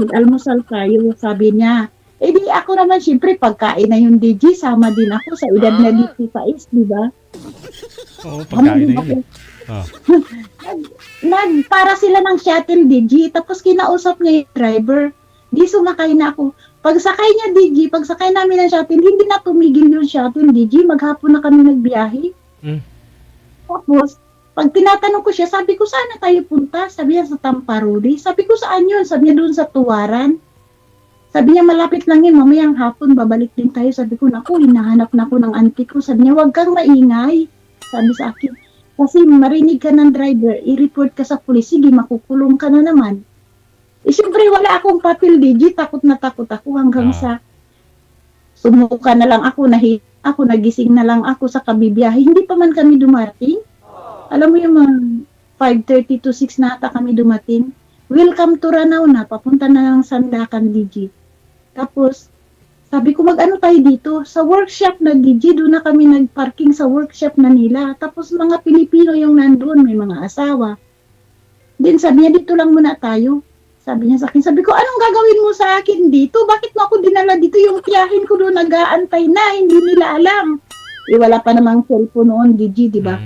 Mag-almusal tayo, sabi niya. Di ako naman, syempre, pagkain na yung DJ, sama din ako sa edad na 16, di ba? Oo, pagkain na yun. Para sila ng shuttle DJ, tapos kinausap niya yung driver. Di sumakay na ako. Pagsakay niya DJ, pagsakay namin ng shuttle, hindi na tumigil yung shuttle DJ, maghapon na kami nagbiyahe. Tapos, pag tinatanong ko siya, sabi ko, saan na tayo punta? Sabi niya, sa Tamparuli. Sabi ko, saan yun? Sabi niya, doon sa Tuwaran. Sabi niya, malapit lang yun, mamayang hapon, babalik din tayo. Sabi ko, naku, hinahanap na ako ng auntie ko. Sabi niya, huwag kang maingay. Sabi sa akin, kasi marinig ka ng driver, i-report ka sa pulis, sige, makukulong ka na naman. Siyempre, wala akong papel, DJ, takot na takot ako hanggang sa sumuka na lang ako, nagising na lang ako sa kabibiyahe. Hindi pa man kami dumating. Alam mo yung mga 5:30 to 6 na ata kami dumating. Welcome to Ranao na, papunta na lang Sandakan, DJ. Tapos, sabi ko, mag-ano tayo dito? Sa workshop na DJ, doon na kami nag-parking sa workshop na nila. Tapos mga Pilipino yung nandoon, may mga asawa. Then sabi niya, dito lang muna tayo. Sabi niya sa akin, sabi ko, anong gagawin mo sa akin dito? Bakit mo ako dinala dito? Yung tiyahin ko doon nag-aantay na, hindi nila alam. Wala pa namang cellphone noon, DJ, di ba?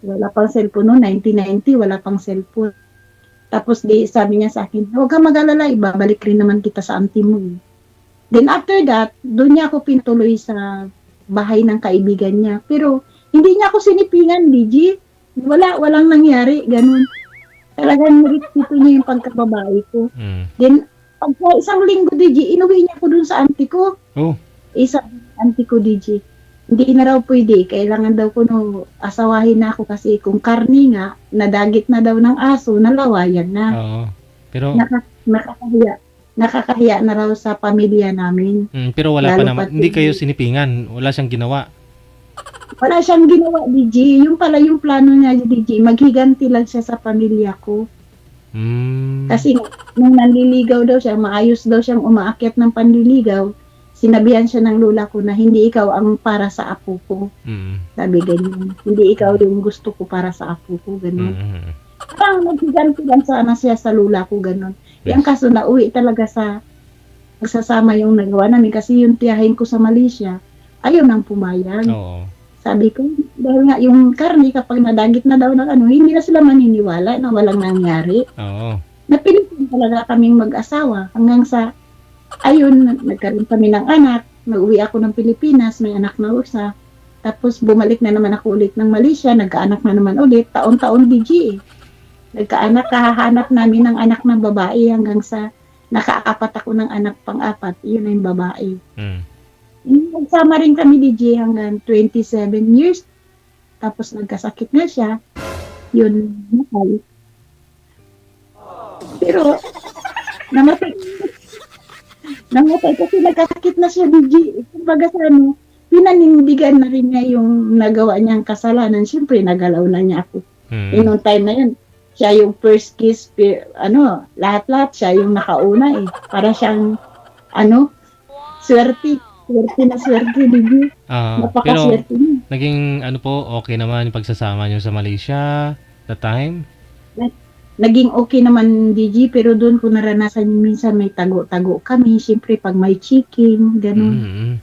Wala pang cellphone noon, 1990, wala pang cellphone. Tapos sabi niya sa akin, huwag kang mag-alala, ibabalik rin naman kita sa auntie mo. Then after that, doon niya ako pintuloy sa bahay ng kaibigan niya. Pero hindi niya ako sinipingan, DJ. Walang nangyari, ganun. Talagang nirespeto niya yung pagkababae ko. Then, pagka isang linggo, DJ, inuwi niya ko dun sa auntie ko. Oh. Isa auntie ko, DJ. Hindi na raw pwede. Kailangan daw ko no asawahin na ako kasi kung karni nga, nadagit na daw ng aso, nalawayan na. Oo. Pero Nakakahiya na raw sa pamilya namin. pero wala pa Lalo naman. pati- Hindi kayo sinipingan. Wala siyang ginawa. Wala siyang ginawa, DJ. Yung pala yung plano niya, DJ, maghiganti lang siya sa pamilya ko. Kasi nung nanliligaw daw siya, maayos daw siyang umaakyat ng panliligaw, sinabihan siya ng lola ko na hindi ikaw ang para sa apo ko. Sabi ganyan. Hindi ikaw yung gusto ko para sa apo ko. Ganun. Parang naghiganti lang sana siya sa lola ko. Ganun. Yung kaso nauwi talaga sa magsasama yung nagawa namin kasi yung tiyahin ko sa Malaysia, ayaw nang pumayag. Oo. Sabi ko, dahil nga yung karni kapag nadagit na daw ng ano, hindi na sila maniniwala na walang nangyari. Oo. Napilitin talaga kaming mag-asawa hanggang sa, ayun, nagkaroon kami ng anak, nag-uwi ako ng Pilipinas, may anak na isa, tapos bumalik na naman ako ulit ng Malaysia, nagkaanak na naman ulit, taon-taon DJ eh. Nagkaanak, kahahanap namin ng anak ng babae hanggang sa nakaapat ako ng anak pang-apat, yun na yung babae. Nagsama rin kami DJ hanggang 27 years. Tapos nagkasakit na siya. Yun, nakal. Pero, namatay. Namatay kasi nagkasakit na siya DJ. Kumbaga sa ano, pinanindigan na rin niya yung nagawa niyang kasalanan. Siyempre, nagalaw na niya ako. Noong time na yun, siya yung first kiss, lahat-lahat siya yung nakauna eh. Para siyang, swerte. Swerte, DJ. Pero Napakaswerte niya. naging ano po, okay naman yung pagsasama niyo sa Malaysia that time? Naging okay naman, DJ, pero doon ko naranasan minsan may tago-tago kami. Siyempre, pag may chicken, ganun.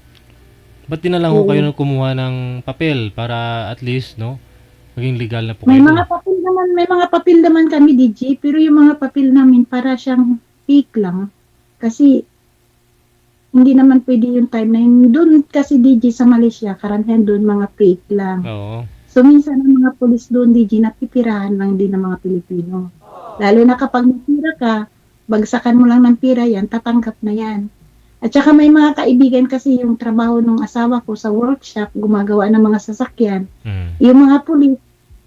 Ba't di na lang ho kayo kumuha ng papel para at least, no, maging legal na po May kayo? mga papel naman kami, DJ, pero yung mga papel namin para siyang fake lang. Kasi, hindi naman pwede yung time na yun. Doon kasi, DJ, sa Malaysia, karamihan doon mga fake lang. Oo. So, minsan ang mga polis doon, DJ, napipirahan lang din ng mga Pilipino. Lalo na kapag napira ka, bagsakan mo lang ng pira yan, tatanggap na yan. At saka may mga kaibigan kasi yung trabaho ng asawa ko sa workshop, gumagawa ng mga sasakyan. Yung mga pulis,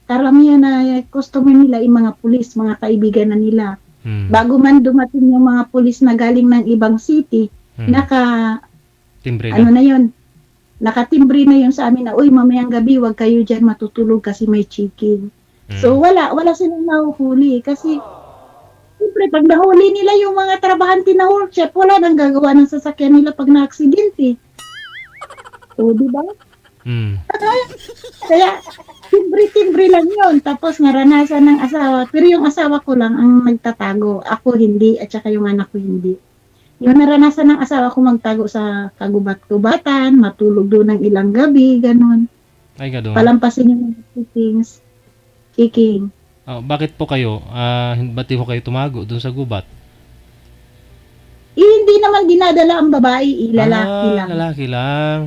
karamihan na customer nila, yung mga pulis, mga kaibigan na nila. Bago man dumating yung mga pulis na galing ng ibang city, Timbre ano na. na yun, nakatimbre na yun sa amin na, uy, mamayang gabi, wag kayo dyan matutulog kasi may chicken. So, wala silang nahuhuli kasi, siyempre, pag nahuli nila yung mga trabahante na workshop, wala nang gagawa ng sasakyan nila pag na-aksidente. So, di ba? Kaya, timbre-timbre lang yun. Tapos, naranasan ng asawa. Pero yung asawa ko lang ang nagtatago. Ako hindi, at saka yung anak ko hindi. Yung naranasan ng asawa ko magtago sa kagubat-kubatan, matulog doon ng ilang gabi, ganun. Ay, gano'n. Palampasin yung mga kicking. Bakit po kayo? Ba't di po kayo tumago doon sa gubat? Hindi naman dinadala ang babae, lalaki lang. Lalaki lang.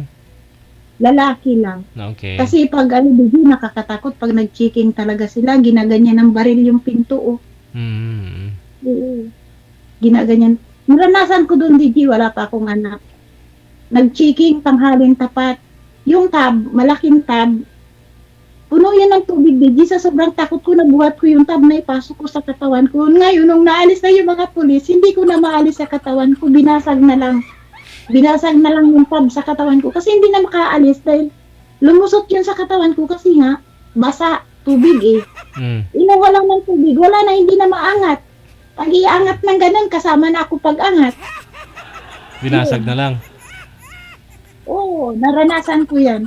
Lalaki lang. Okay. Kasi pag DJ, nakakatakot. Pag nag-checking talaga sila, ginaganyan ng baril yung pinto. Oo. Ginaganyan. Naranasan ko doon, DJ, wala pa akong anak. Nag-checking, tanghaling tapat. Yung tab, malaking tab, puno yan ng tubig, DJ. Sa sobrang takot ko, nabuhat ko yung tab na ipasok ko sa katawan ko. Ngayon, nung naalis na yung mga pulis, hindi ko na maalis sa katawan ko. Binasag na lang yung tab sa katawan ko. Kasi hindi na makaalis dahil lumusot yun sa katawan ko kasi nga, basa, tubig eh. Inuwa lang ng tubig, wala na, hindi na maangat. Pag iangat ng ganun, kasama na ako pag-angat. Binasag na lang. Oo, naranasan ko yan.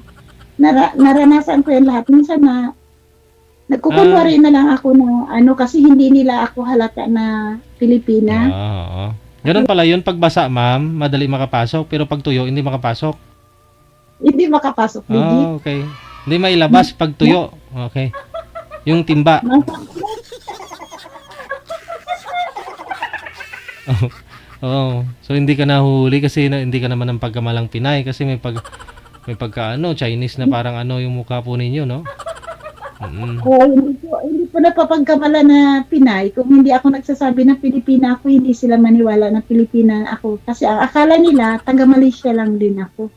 Naranasan ko yan lahat. Minsan na, nagkukunwari na lang ako na, kasi hindi nila ako halata na Pilipina. Oo. Ganun pala yun. Pag basa, ma'am, madali makapasok. Pero pag tuyo, hindi makapasok. Hindi makapasok, hindi. Okay. Hindi mailabas pag tuyo. Okay. Yung timba. So hindi ka nahuli kasi hindi ka naman ng pagkamalang Pinay kasi may pagka Chinese na parang yung mukha po ninyo, no? Hindi po ko napapagkamala na Pinay. Kung hindi ako nagsasabi na Pilipina ako, hindi sila maniwala na Pilipina ako. Kasi ang akala nila, taga Malaysia lang din ako.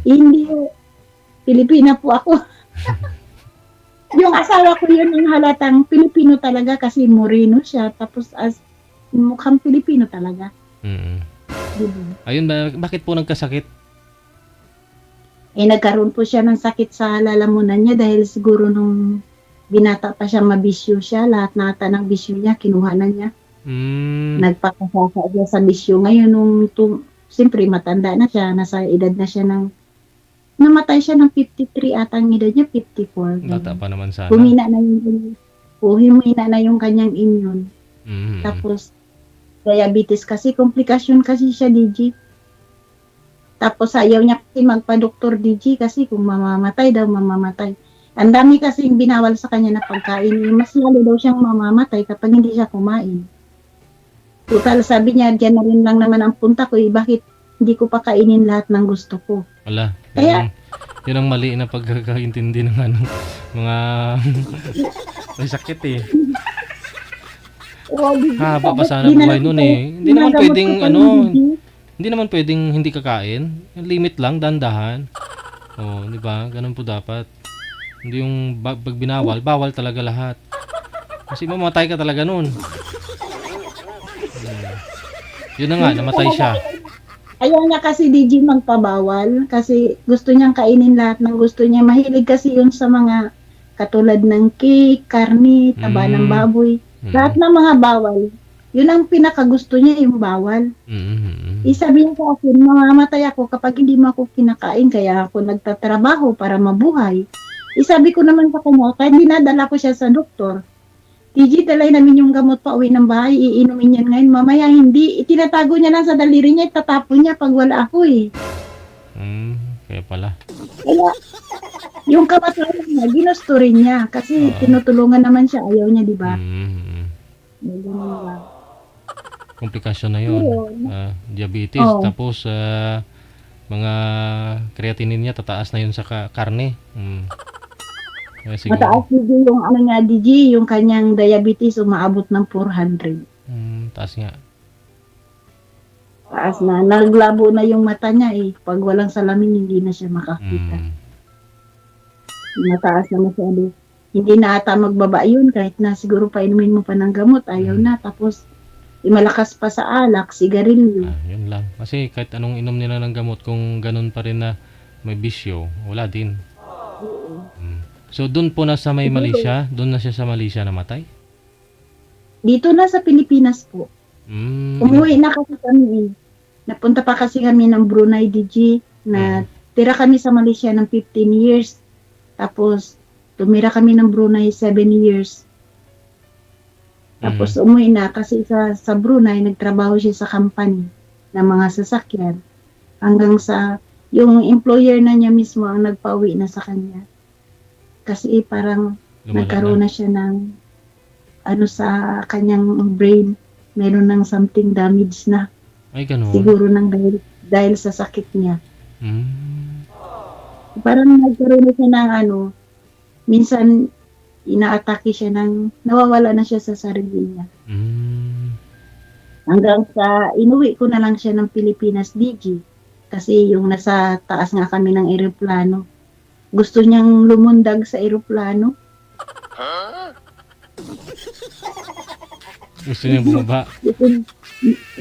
Hindi, Pilipina po ako. Yung asawa ko yun ang halatang Pilipino talaga kasi Moreno siya. Tapos mukhang Pilipino talaga. Diba? Ayun, bakit po nagkasakit? Nagkaroon po siya ng sakit sa lalamunan niya dahil siguro nung binata pa siya, mabisyo siya. Lahat nata ng bisyo niya, kinuha na niya. Nagpakasasa siya sa bisyo. Ngayon, siyempre matanda na siya, nasa edad na siya namatay siya ng 53 at ang edad niya 54. Bata pa naman sana. Humina na yung kanyang immune. Tapos, diabetes kasi, komplikasyon kasi siya, DG. Tapos ayaw niya kasi magpa-doktor, DG, kasi kung mamamatay daw, mamamatay. Ang dami kasing binawal sa kanya na pagkain. Mas lalo daw siyang mamamatay kapag hindi siya kumain. Total, sabi niya, diyan na rin lang naman ang punta ko. Bakit hindi ko pa kainin lahat ng gusto ko? Wala. Kaya, yun ang mali na pagkakaintindi ng mga may sakit eh. Haba pa sana buhay nun eh. Hindi naman pwedeng hindi naman pwedeng hindi kakain. Yung limit lang, dandahan. Oh, di ba? Ganun po dapat. Hindi yung pag binawal, bawal talaga lahat. Kasi mamatay ka talaga nun. Yun na nga, namatay siya. Ayaw niya kasi DG magpabawal kasi gusto niyang kainin lahat ng gusto niya. Mahilig kasi yun sa mga katulad ng cake, karni, taba ng baboy. Lahat ng mga bawal. Yun ang pinakagusto niya, yung bawal. Sabi niya sa akin, mamamatay ako kapag hindi mo ako kinakain, kaya ako nagtatrabaho para mabuhay. Sabi ko naman sa kanya, kaya dinadala ko siya sa doktor. TG, dalay namin yung gamot pa uwi ng bahay, iinumin yan ngayon. Mamaya hindi, itinatago niya lang sa daliri niya, itatapon niya pag wala ako eh. Kaya pala. Kaya, yung kamatayan niya, ginusto rin niya. Kasi tinutulungan naman siya, ayaw niya, di ba? Komplikasyon na yun. Diabetes, tapos mga creatinine niya, tataas na yun sa karne. Mataas din yung ano nga, DG, yung kanyang diabetes umaabot ng 400. Taas nga. Taas na. Naglabo na yung mata niya eh. Pag walang salamin, hindi na siya makakita. Mataas na masyado. Hindi na ata magbaba yun kahit na siguro painumin mo pa ng gamot. Ayaw na. Tapos, malakas pa sa alak, sigarilyo. Yun lang. Kasi kahit anong inom nila ng gamot, kung ganun pa rin na may bisyo, wala din. So, doon po na sa may Malaysia? Doon na siya sa Malaysia namatay? Dito na sa Pilipinas po. Umuwi na kasi kami. Napunta pa kasi kami ng Brunei, DG. Na tira kami sa Malaysia ng 15 years. Tapos, tumira kami ng Brunei 7 years. Tapos, umuwi na kasi sa Brunei, nagtrabaho siya sa company ng mga sasakyan. Hanggang sa, yung employer na niya mismo ang nagpauwi na sa kanya. Kasi parang nagkaroon na siya ng sa kanyang brain. Meron ng something damage na. Ay, ganun. Siguro dahil sa sakit niya. Parang nagkaroon na siya ng minsan inaatake siya nawawala na siya sa sarili niya. Hanggang sa inuwi ko na lang siya ng Pilipinas, DG. Kasi yung nasa taas nga kami ng eroplano. Gusto niyang lumundag sa eroplano. Gusto niya bumaba.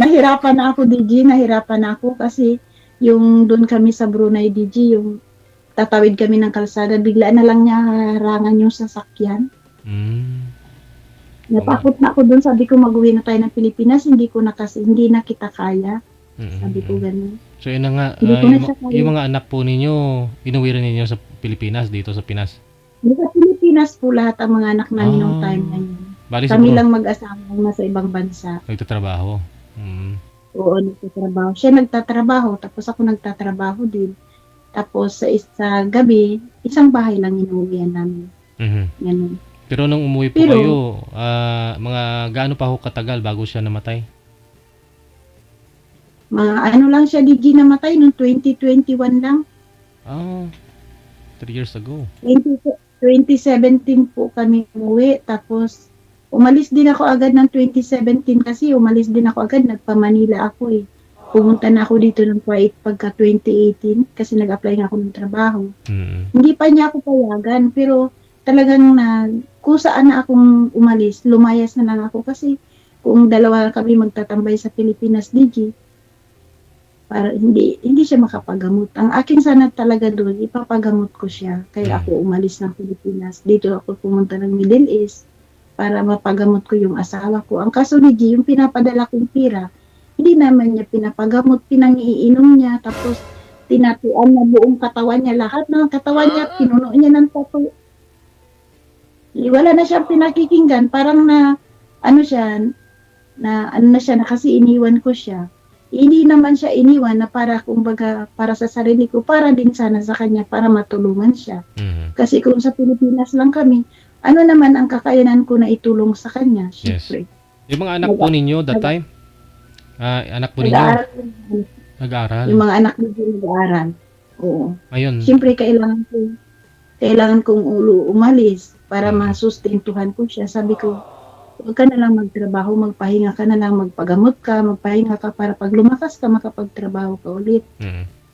Nahirapan na ako, DG. Nahirapan na ako kasi yung doon kami sa Brunei, DG, yung tatawid kami ng kalsada, bigla na lang niya harangan yung sasakyan. Natakot na ako doon. Sabi ko, mag-uwi na tayo ng Pilipinas. Hindi na kita kaya. Sabi ko ganun. So yun na nga, yung mga anak po ninyo, inuwi rin ninyo sa Pilipinas, dito sa Pinas? Sa Pilipinas po lahat ang mga anak namin nung time na yun. Kami lang mag-asawa nasa ibang bansa. Nagtatrabaho? Oo, nagtatrabaho. Siya nagtatrabaho, tapos ako nagtatrabaho din. Tapos sa gabi, isang bahay lang inuwihan namin. Ganun. Pero nung umuwi po kayo, mga gaano pa ho katagal bago siya namatay? Mga lang siya, DG, namatay noong 2021 lang. 3 years ago. 2017 po kami umuwi. Tapos, umalis din ako agad ng 2017 kasi umalis din ako agad. Nagpa-Manila ako eh. Pumunta na ako dito ng Kuwait pagka 2018 kasi nag-apply nga ako ng trabaho. Hindi pa niya ako payagan pero talagang kung saan na akong umalis, lumayas na lang ako kasi kung dalawa kami magtatambay sa Pilipinas, DG, para hindi siya makapagamot. Ang akin sana talaga doon, ipapagamot ko siya. Kaya ako umalis ng Pilipinas. Dito ako pumunta ng Middle East para mapagamot ko yung asawa ko. Ang kaso ni G, yung pinapadala kong pira, hindi naman niya pinapagamot, pinangiinom niya, tapos tinatuan na buong katawan niya, lahat ng katawan niya, pinuno niya ng tattoo. Wala na siyang pinakikinggan, parang na kasi iniwan ko siya. Hindi naman siya iniwan na para kumbaga para sa sarili ko, para din sana sa kanya, para matulungan siya. Kasi kung sa Pilipinas lang kami, ano naman ang kakayanan ko na itulong sa kanya, syempre. Yung mga anak po ninyo that time? Anak po ninyo? Nag-aaral. Yung mga anak ninyo nag-aaral. Oo. Ayun. Siyempre, kailangan kong umalis para masustentuhan ko siya. Sabi ko, huwag ka na lang magtrabaho, magpahinga ka na lang, magpagamot ka, magpahinga ka para pag lumakas ka, makapagtrabaho ka ulit.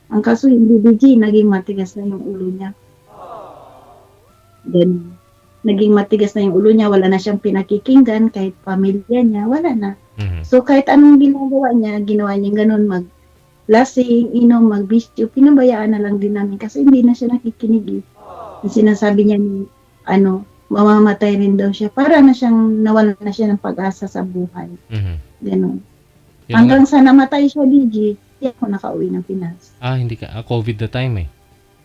Ang kaso, hindi DG, naging matigas na yung ulo niya. Then, naging matigas na yung ulo niya, wala na siyang pinakikinggan, kahit pamilya niya, wala na. So, kahit anong ginawa niya ganun, mag-lasing, inom, mag-bisyo, pinabayaan na lang din namin kasi hindi na siya nakikinig. Sinasabi niya, mamamatay rin daw siya. Para na siyang, nawala na siya ng pag-asa sa buhay. Ganun. Hanggang sa namatay siya, DG, hindi ako nakauwi ng Pinas. Hindi ka. COVID the time eh.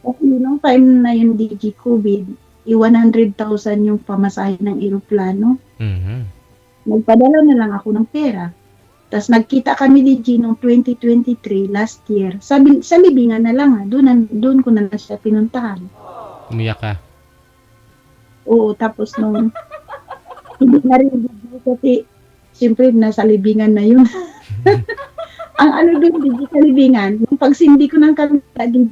Kasi nung time na yung DG COVID, 100,000 yung pamasahe ng eroplano. Nagpadala na lang ako ng pera. Tapos nagkita kami ni G noong 2023, last year. Sa libingan na lang, doon ko na lang siya pinuntahan. Umiyak ka? Oo, tapos nung hindi na rin kasi siyempre nasa libingan na yun. Ang doon, DG, sa libingan, yung pagsindi ko ng kandila, DG,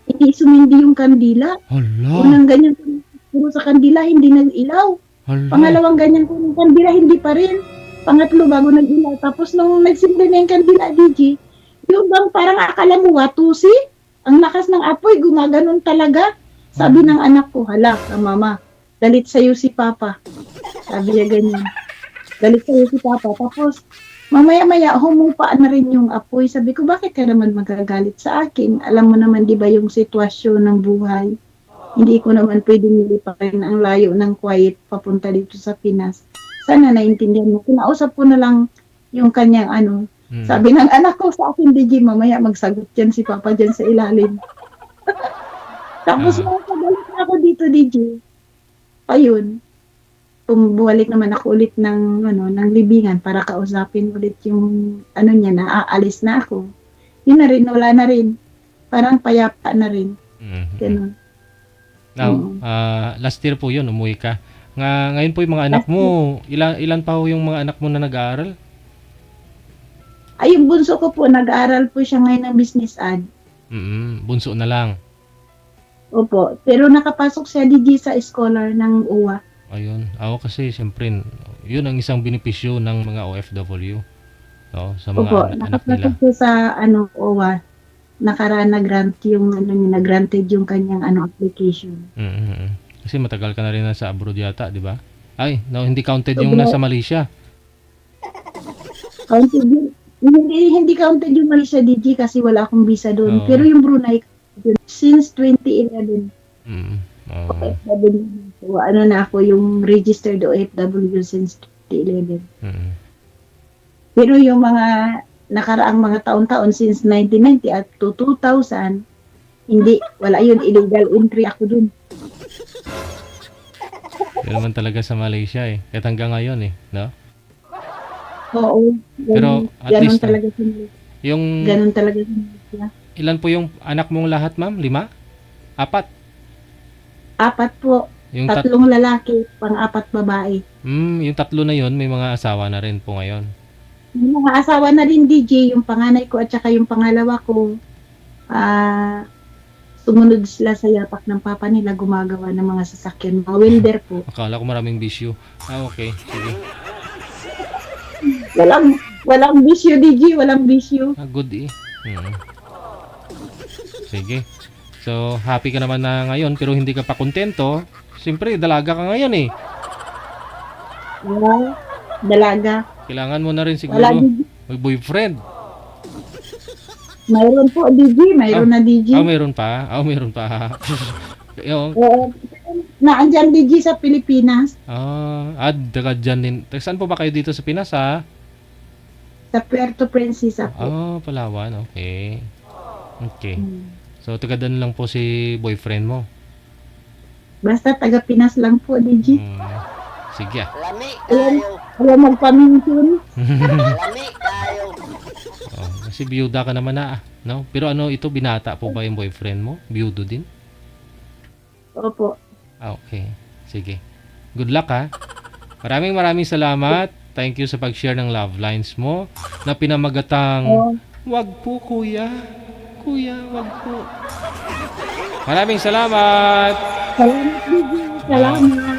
hindi sumindi yung kandila. Hala. Unang ganyan puro sa kandila, hindi nag-ilaw. Hala. Pangalawang ganyan ko ng kandila, hindi pa rin. Pangatlo, bago nag-ilaw. Tapos nung nagsindi na yung kandila, DG, yung bang parang akala mo watusi? Ang lakas ng apoy, gumaganon talaga. Sabi ng anak ko, hala, mama, galit sa'yo si Papa. Sabi niya ganyan. Galit sa'yo si Papa. Tapos, mamaya-maya, humupa na rin yung apoy. Sabi ko, bakit ka naman magagalit sa akin? Alam mo naman, di ba, yung sitwasyon ng buhay. Hindi ko naman pwedeng nilipakin ang layo ng Kuwait papunta dito sa Pinas. Sana naintindihan mo. Kinausap ko na lang yung kanyang Sabi ng anak ko sa akin, DG, mamaya magsagot yan si Papa dyan sa ilalim. Tapos nakabalik na ako dito, DG. Ayun. Bumalik naman ako ulit ng libingan para kausapin ulit yung niya na aalis na ako. Yun na rin, wala na rin. Parang payapa na rin. Ganun. Now, last year po yun, umuwi ka. Ngayon po yung mga anak mo, ilan pa po yung mga anak mo na nag-aaral? Ay, yung bunso ko po, nag-aaral po siya ngayon ng business ad. Bunso na lang. Opo, pero nakapasok siya DG sa scholar ng UWA. Ayun. Ako kasi, siyempre, yun ang isang benepisyo ng mga OFW. No? Sa mga anak nila. Nakapasok siya sa UWA. Nakaraan na grant yung na-granted yung kanyang application. Kasi matagal ka na rin nasa abroad yata, di ba? Ay, no, hindi counted yung nasa Malaysia. Hindi counted yung Malaysia, DG, kasi wala akong visa doon. Pero yung Brunei, since 2011. So, na ako yung registered OFW since 2011. Pero yung mga nakaraang mga taon-taon since 1990 at 2000, wala yun, illegal entry ako dun. Yun naman talaga sa Malaysia eh. Kahit hanggang ngayon eh, no? Oo. Pero at least, talaga ganun talaga sa Malaysia. Ilan po yung anak mong lahat, ma'am? 5? 4? 4 po. Yung 3 lalaki, pang-4 babae. Yung 3 na yun, may mga asawa na rin po ngayon. Yung mga asawa na rin, DJ, yung panganay ko at saka yung pangalawa ko. sumunod sila sa yapak ng papa nila, gumagawa ng mga sasakyan. Mga welder po. Akala ko maraming bisyo. Okay. Sige. Walang bisyo, DJ. Walang bisyo. Good eh. Sige. So, happy ka naman na ngayon pero hindi ka pa kontento. Siyempre, dalaga ka ngayon eh. Dalaga. Kailangan mo na rin siguro Wala, DJ. may boyfriend. Mayroon po, DJ. Mayroon na, DJ. Mayroon pa. Mayroon pa. Yung, Naandyan, DJ, sa Pilipinas. daga dyan din. Saan po ba kayo dito sa Pinas, ha? Sa Puerto Princesa po. Palawan. Okay. So, taga doon lang po si boyfriend mo. Basta taga Pinas lang po, DJ. Sige. Alam magpaminsin. Kasi biyuda ka naman na, no? Pero ito, binata po ba yung boyfriend mo? Biyudo din? Opo. Okay. Sige. Good luck, ha? Maraming salamat. Thank you sa pag-share ng love lines mo na pinamagatang, wag po, kuya. Kuya, wag po. Maraming salamat. Salamat, DJ. Salamat.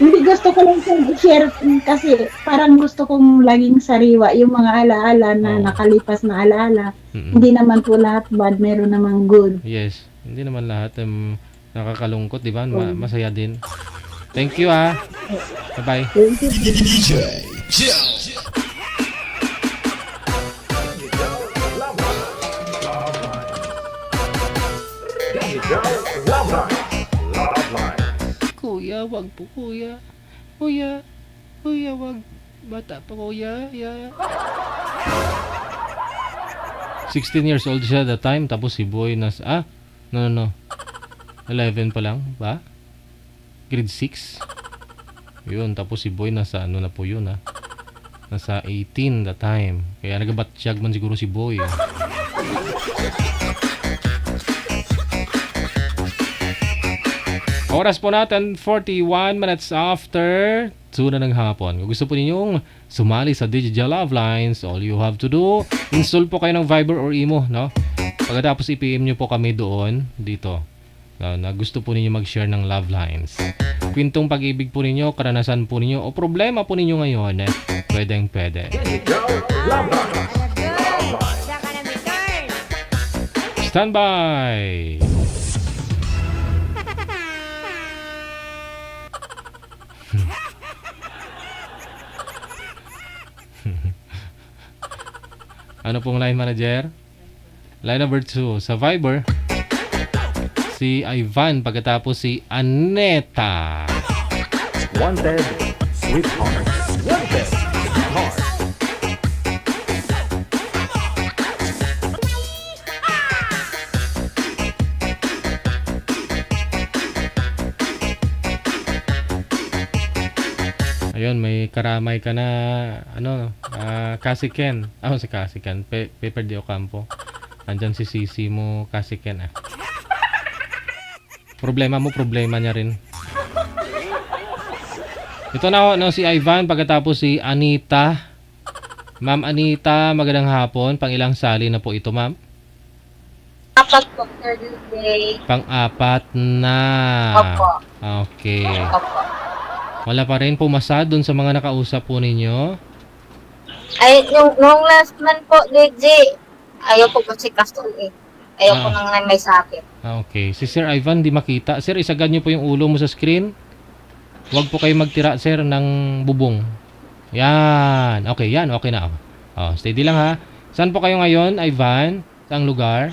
Hindi, gusto ko lang i-share kasi parang gusto kong laging sariwa yung mga alaala na nakalipas na alaala. Hindi naman po lahat bad, meron namang good. Yes. Hindi naman lahat nakakalungkot, di ba? Masaya din. Thank you, ha. Bye-bye. Thank you. DJ Joe. Love Lines. Love Lines. Kuya, wag po, kuya. Kuya, wag. Bata pa, kuya. 16 years old siya that time, tapos si boy no. 11 pa lang, ba? Grade 6. Yun, tapos si boy nasa na po yun, ha? Nasa 18 that time. Kaya nagabatsyag man siguro si boy. Oras po natin, 41 minutes after 2 na ng hapon. Kung gusto po ninyong sumali sa Digital Love Lines, all you have to do, install po kayo ng Viber or Imo, no? Pagkatapos i-PM nyo po kami doon, dito, na gusto po ninyo mag-share ng Love Lines. Kwentong pag-ibig po ninyo, karanasan po ninyo, o problema po ninyo ngayon, pwede. Love Lines. Standby! Ano pong line manager? Line number 2 sa Viber, si Ivan, pagkatapos si Aneta. Wanted, sweetheart. Wanted, sweetheart. Ayun, may karamay ka na Kasiken. Si Kasiken, Pepper de Ocampo. Andyan si Sisi mo, Kasiken, Problema niya rin. Ito na si Ivan, pagkatapos si Anita. Ma'am Anita, magandang hapon. Pang-ilang sali na po ito, ma'am? Apat po, Thursday. Pang-apat na. Opo. Okay. Opo. Wala pa rin pumasa dun sa mga nakausap po ninyo? Ay, nung last month po, DJ, ayaw po kasi Castol Ayaw po nang may sakit. Okay. Si Sir Ivan, di makita. Sir, isagad niyo po yung ulo mo sa screen. Huwag po kayo magtira, sir, ng bubong. Yan. Okay, yan. Okay na. Steady lang, ha. Saan po kayo ngayon, Ivan? Saang lugar?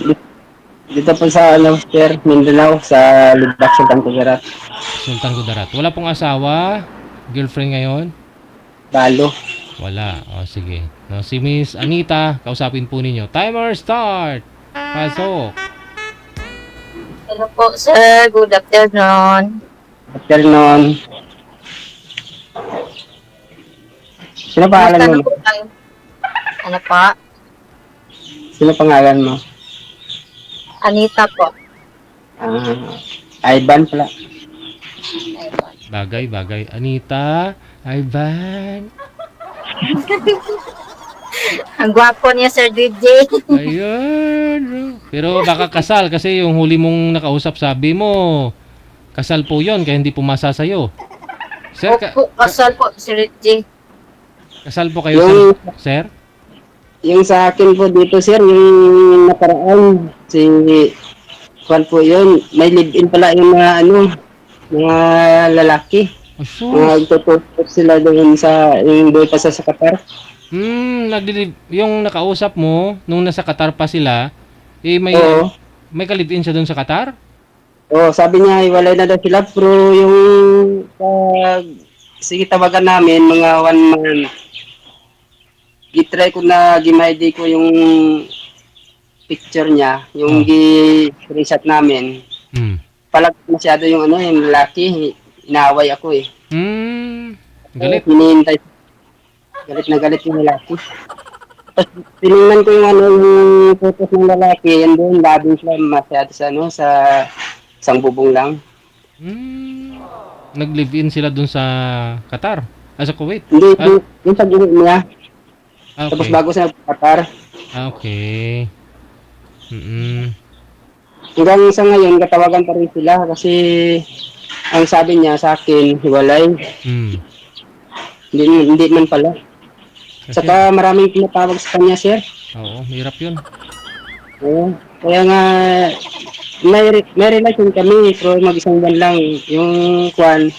Dito po sa sir, Mindanao, sa Lubak, Sultan Kudarat. Sultan Kudarat. Wala pong asawa? Girlfriend ngayon? Balo. Wala. Sige. No, si Miss Anita, kausapin po ninyo. Timer start! Pasok! Hello po, sir. Good afternoon. Afternoon. Sino pangalan mo? Ano pa? Sino pangalan mo? Anita po. Ivan pala. Bagay. Anita, Ivan. Ang gwapo niya, Sir DJ. Ayun. Pero baka kasal kasi yung huli mong nakausap sabi mo, kasal po yon kaya hindi pumasa sa'yo. Sir, Opo, kasal po, si Reggie. kasal po kayo, Yung, sir? yung sa akin po dito, sir, yung nakaraan, si Juan po yun, may live-in pala yung mga, mga lalaki. Oh, sus. Nagtututok sila doon sa, yung doon pa sa Qatar. Yung nakausap mo, nung nasa Qatar pa sila, Oo. may kalibin siya doon sa Qatar? Oh, sabi niya, iwalay na daw sila, pero yung sige tawagan namin, mga 1 month. Gitry ko na, gimaydi ko yung picture niya, yung gi-screenshot namin. Palag masyado yung yung lalaki, inaway ako eh. Galit. Hinihintay. Galit yung lalaki. Tapos tinignan ko yung yung photos ng lalaki, yan doon, labing sila masyado sa isang bubong lang. Nag-live-in sila dun sa Qatar? Sa Kuwait? Hindi, yung sa group niya. Okay. Tapos bago sa Qatar. Okay. Hanggang sa ngayon, katawagan pa rin sila kasi ang sabi niya sa akin, hiwalay. Hindi man pala. Saka maraming pinatawag sa kanya, sir. Oo, hirap yun. Oo. Kaya nga, may relation kami, pero mag-isang buwan lang. Yung kwan,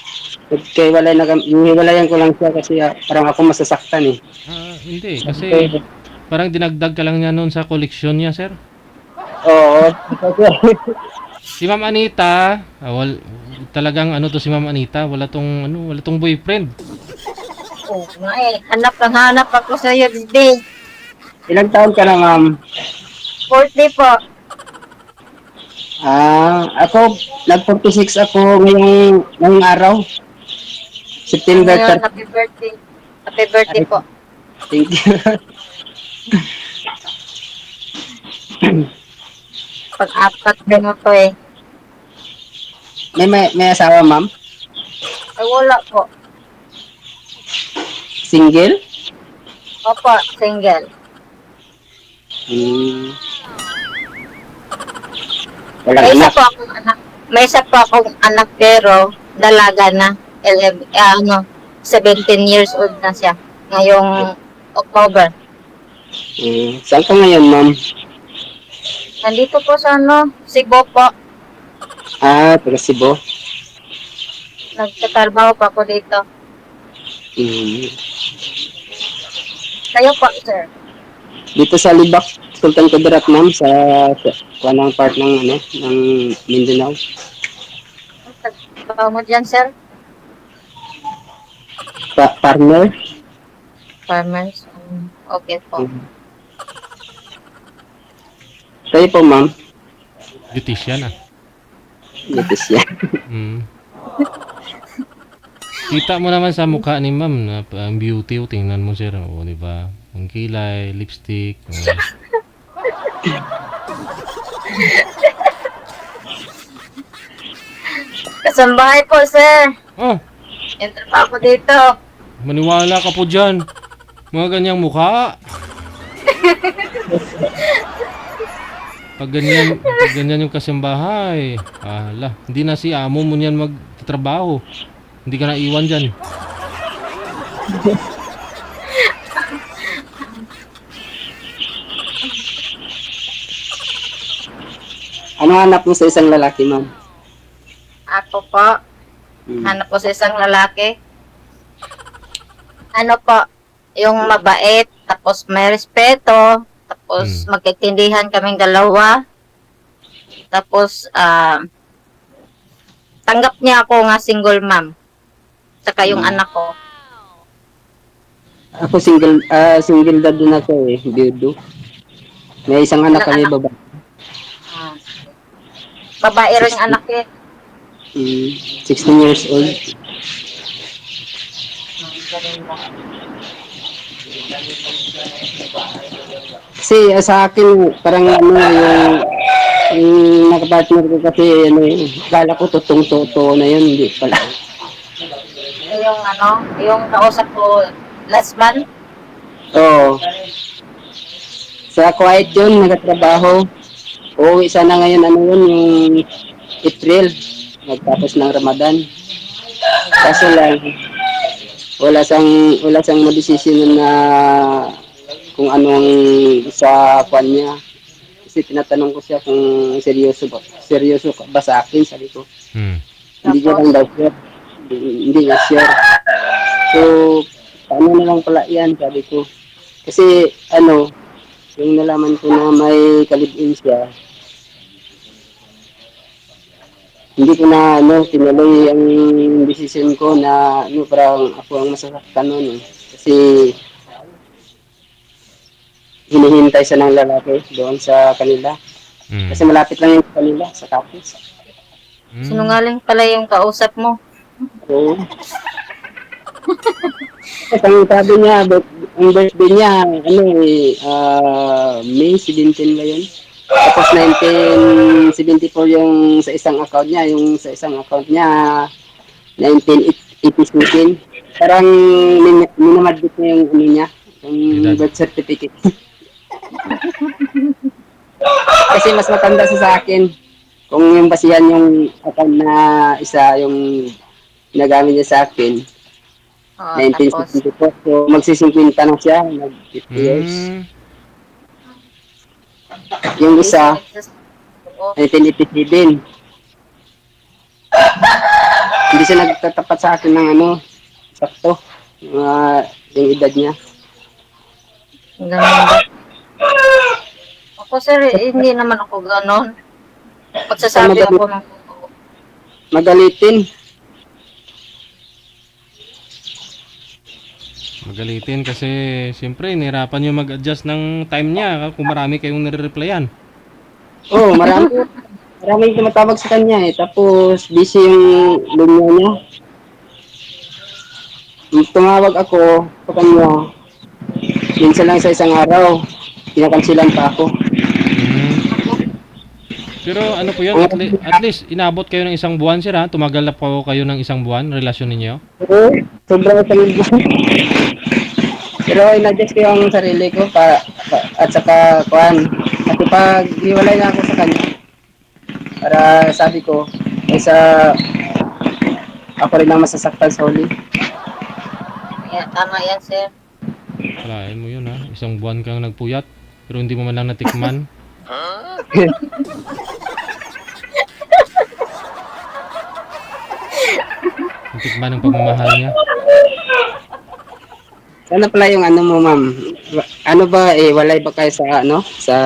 yung hiwalayan ko lang siya kasi parang ako masasaktan eh. Hindi, kasi parang dinagdag ka lang niya noon sa koleksyon niya, sir. Oo. Si Ma'am Anita, talagang si Ma'am Anita, wala tong boyfriend. Oo nga eh. Hanap ako sa iyo, Didi. Ilang taon ka na, ma'am? 40 po. Ako, nag-46 ako ngayong araw. September Ngayon, happy birthday. Happy birthday po. Thank you. Pag-apat din mo to eh. May asawa, ma'am? Ay, wala po. Single? Opo, single. Walang May isa anak. po akong anak. May isa po akong anak pero dalaga na. 17 years old na siya. Ngayong October. Saan ka ngayon, ma'am? Nandito po sa Cebu po. Taga Cebu. Nagtatrabaho pa ako dito. Kayo po, sir. Dito sa Libak, Sultan Kudarat, ma'am, sa kanang part ng Mindanao. Trabaho mo dyan, sir? Partner? Farmers. Okay po. Kayo po, ma'am? Beautician Litis yan. Kita mo naman sa mukha ni Ma'am na ang beauty, tingnan mo, sir. O, di ba? Ang kilay, lipstick. Kasambahay po, sir. Oh, Enter pa ako dito. maniwala ka po dyan. Mga ganyang mukha. Pag ganyan yung kasambahay. Hindi na si amo mo niyan magtatrabaho. Hindi ka na iwan dyan. Ano hanap mo sa isang lalaki, ma'am? Ako po. Hanap ko sa isang lalaki. Ano po, yung mabait, tapos may respeto, tapos magkitindihan kaming dalawa. Tapos, tanggap niya ako nga single mom. Saka yung anak ko. Ako single dad din ako eh, Birdo. May isang anak kami, babae. Babae rin yung anak eh. 16 years old. Kasi sa akin, parang yung nakapartner ko kasi, kala ko tutong-toto na yun, hindi pala. Yung kausap ko last month. Oo. Sa quiet yun, nagatrabaho. uuwi sana ngayon, ano yun, yung April, magtapos ng Ramadan. Kaso lang, wala siyang madesisyon na kung anong sa kwan niya. Kasi tinatanong ko siya kung seryoso ka ba sa akin, sabi ko. Hindi niya lang daw sure. Hindi niya sure. So, paano na lang pala yan, sabi ko. Kasi, yung nalaman ko na may kalibin siya, hindi ko na, tinuloy ang decision ko na, parang ako ang masasaktan nun. Kasi, hinihintay siya ng lalaki doon sa kanila. Kasi malapit lang yung kanila, sa Capiz. Sinungaling pala yung kausap mo. Oo. At ang sabi niya, ang birthday niya, May 17 ba yun? Tapos 1974 yung sa isang account niya, 1987. Parang minamadbit niya yung niya, yung birth certificate. Kasi mas matanda siya sa akin. Kung yung basihan yung account na isa yung nagamit niya sa akin, 1974. So, magsi-50 na siya, mag-50 years. Yung isa, 1987. Hindi siya nagtatapat sa akin ng sakto. Yung edad niya. Ganun ba? Ako sir, hindi naman ako ganon. Pagsasabi ako ng Magalitin. Magalitin kasi siyempre nahirapan nyo mag-adjust ng time niya kung marami kayong nire-replyan. Oo, maraming tumatawag sa kanya eh. Tapos busy yung linya niya. Tumawag ako sa kanya. Minsan lang sa isang araw. Kinakansilan pa ako. Pero ano po yun, at least inabot kayo ng isang buwan sir ha? Tumagal na po kayo ng isang buwan, relasyon ninyo? Oo, sobrang saling buwan. Pero in-adjust ko yung sarili ko at saka kuhan. Kasi pag hiwalay na ako sa kanya, para sabi ko, ako rin ang masasaktan sa huli. Yeah, tama yan sir. Kalain mo yun ha, isang buwan kang nagpuyat, pero hindi mo man lang natikman. Natikman ang pagmamahal niya. Ano pala yung mo, ma'am? Ano ba, walay ba kayo sa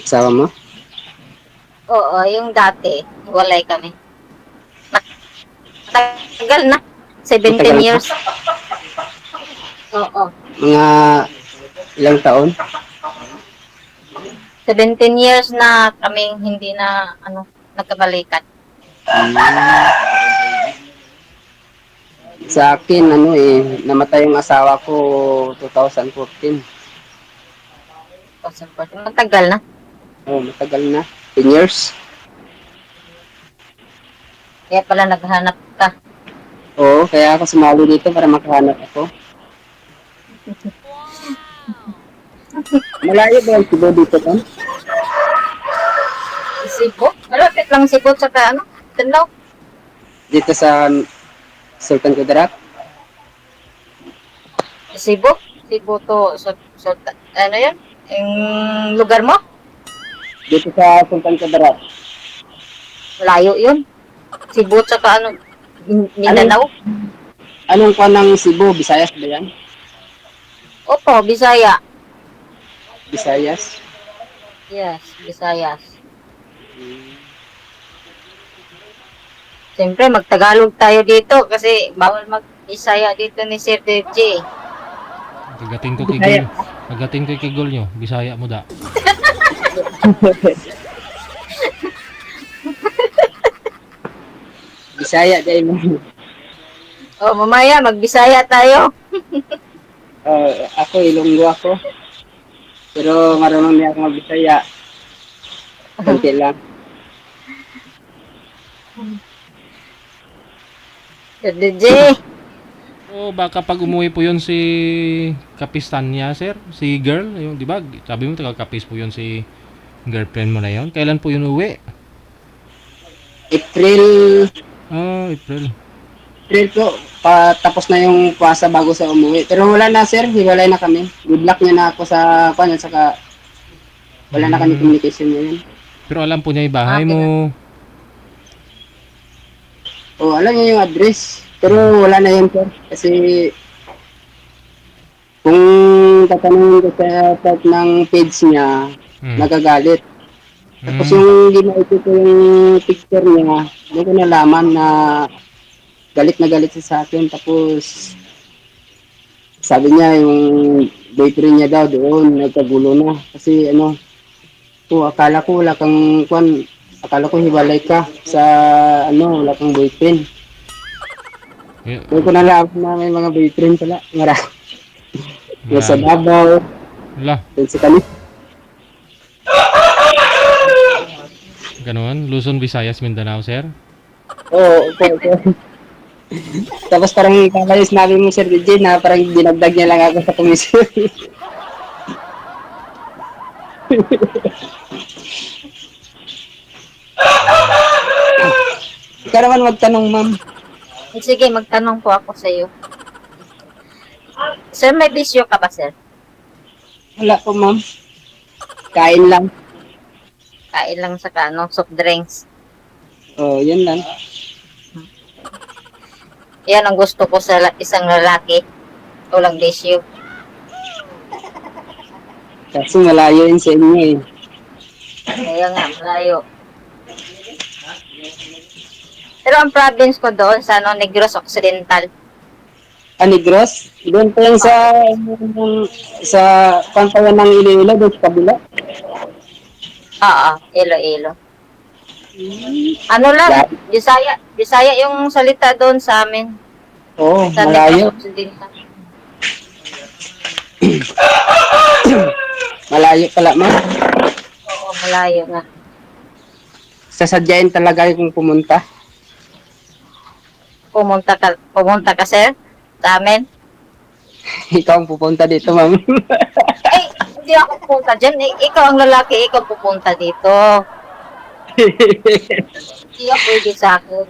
asawa mo? Oo, yung dati, walay kami. Matagal na. 17 Matagal na. years. Oo. Mga ilang taon? 17 years na kaming hindi na, nagkabalikan. Sa akin, namatay yung asawa ko 2014. Matagal na. Oo, matagal na. 10 years. Kaya pala naghanap ka. Oo, kaya ako sumali dito para makahanap ako. Malayo ba yung Cebu dito, ma'am? Cebu? Malapit lang Cebu sa Tanlaw. Dito sa Sultan Kudarat? Cebu? Cebu to, ano yan? Yung lugar mo? Dito sa Sultan Kudarat. Layo yun. Cebu tsaka Mindanao? Anong kuha ng Cebu? Visayas ba yan? Opo, Bisaya. Visayas? Yes, Visayas. Siyempre, magtagalog tayo dito kasi bawal mag-Bisaya dito ni Sir DJ. Kagatin ko kigol. Kagatin ko kigol nyo. Bisaya mo da. Bisaya dahil mo. Oh, mamaya mag-Bisaya tayo. Ako, Ilonggo ako. Pero marunong niya ako mag-Bisaya. Kunti lang. Sir DJ. O baka pag umuwi po yun si Kapistanya, sir? Si girl, yung, di ba? Sabi mo taga Kapis po yun si Girlfriend mo na yon? Kailan po yun uwi? April, April. April po, tapos na yung pasa bago sa umuwi. Pero wala na sir, hiwalay na kami. Good luck niya na ako sa kanya, saka wala na kami communication ngayon. Pero alam po niya yung bahay Okay. mo. Alam niya yung address. Pero wala na yun sir. Kasi kung tatanungin ko sa part ng page niya, nagagalit. Tapos yung ginawin ko yung picture niya, doon ko nalaman na galit na galit siya sa akin. Tapos sabi niya yung boyfriend niya daw doon, nagkagulo na. Kasi akala ko wala kang akala ko hiwalay ka sa wala kang boyfriend. Doon ko nalaman na may mga boyfriend pala. Marami. Yung sa Davao, Wala. doon sa kanila. Ganon. Luzon, Visayas, Mindanao, sir. Oo, okay. Tapos parang kakalis sinabi mo Sir DJ na parang dinagdag niya lang ako sa komisyon. Ikaw naman magtanong, ma'am. Sige, magtanong po ako sa iyo. Sir, may bisyo ka ba, sir? Wala po, ma'am. Kain lang. Kain lang sa soft drinks. Yan lang. Yan ang gusto ko sa isang lalaki. Walang bisyo. Kasi malayo yun sa inyo eh. Kaya nga, malayo. Pero ang province ko doon sa Negros Occidental. Negros? Doon po yan sa pantayan ng Iloilo, doon sa kabila. Oo, Iloilo. Ano lang, Bisaya yung salita doon sa amin. Oo, Sa malayo. Negros Occidental. Malayo pala, ma'am. Oo, malayo nga. Sasadyain talaga yung pumunta. Pumunta ka, sir? Sa amin? Ikaw ang pupunta dito, ma'am. Ay, hindi ako pupunta dyan. Ikaw ang lalaki, ikaw pupunta dito. Hindi ako pwede sa akin.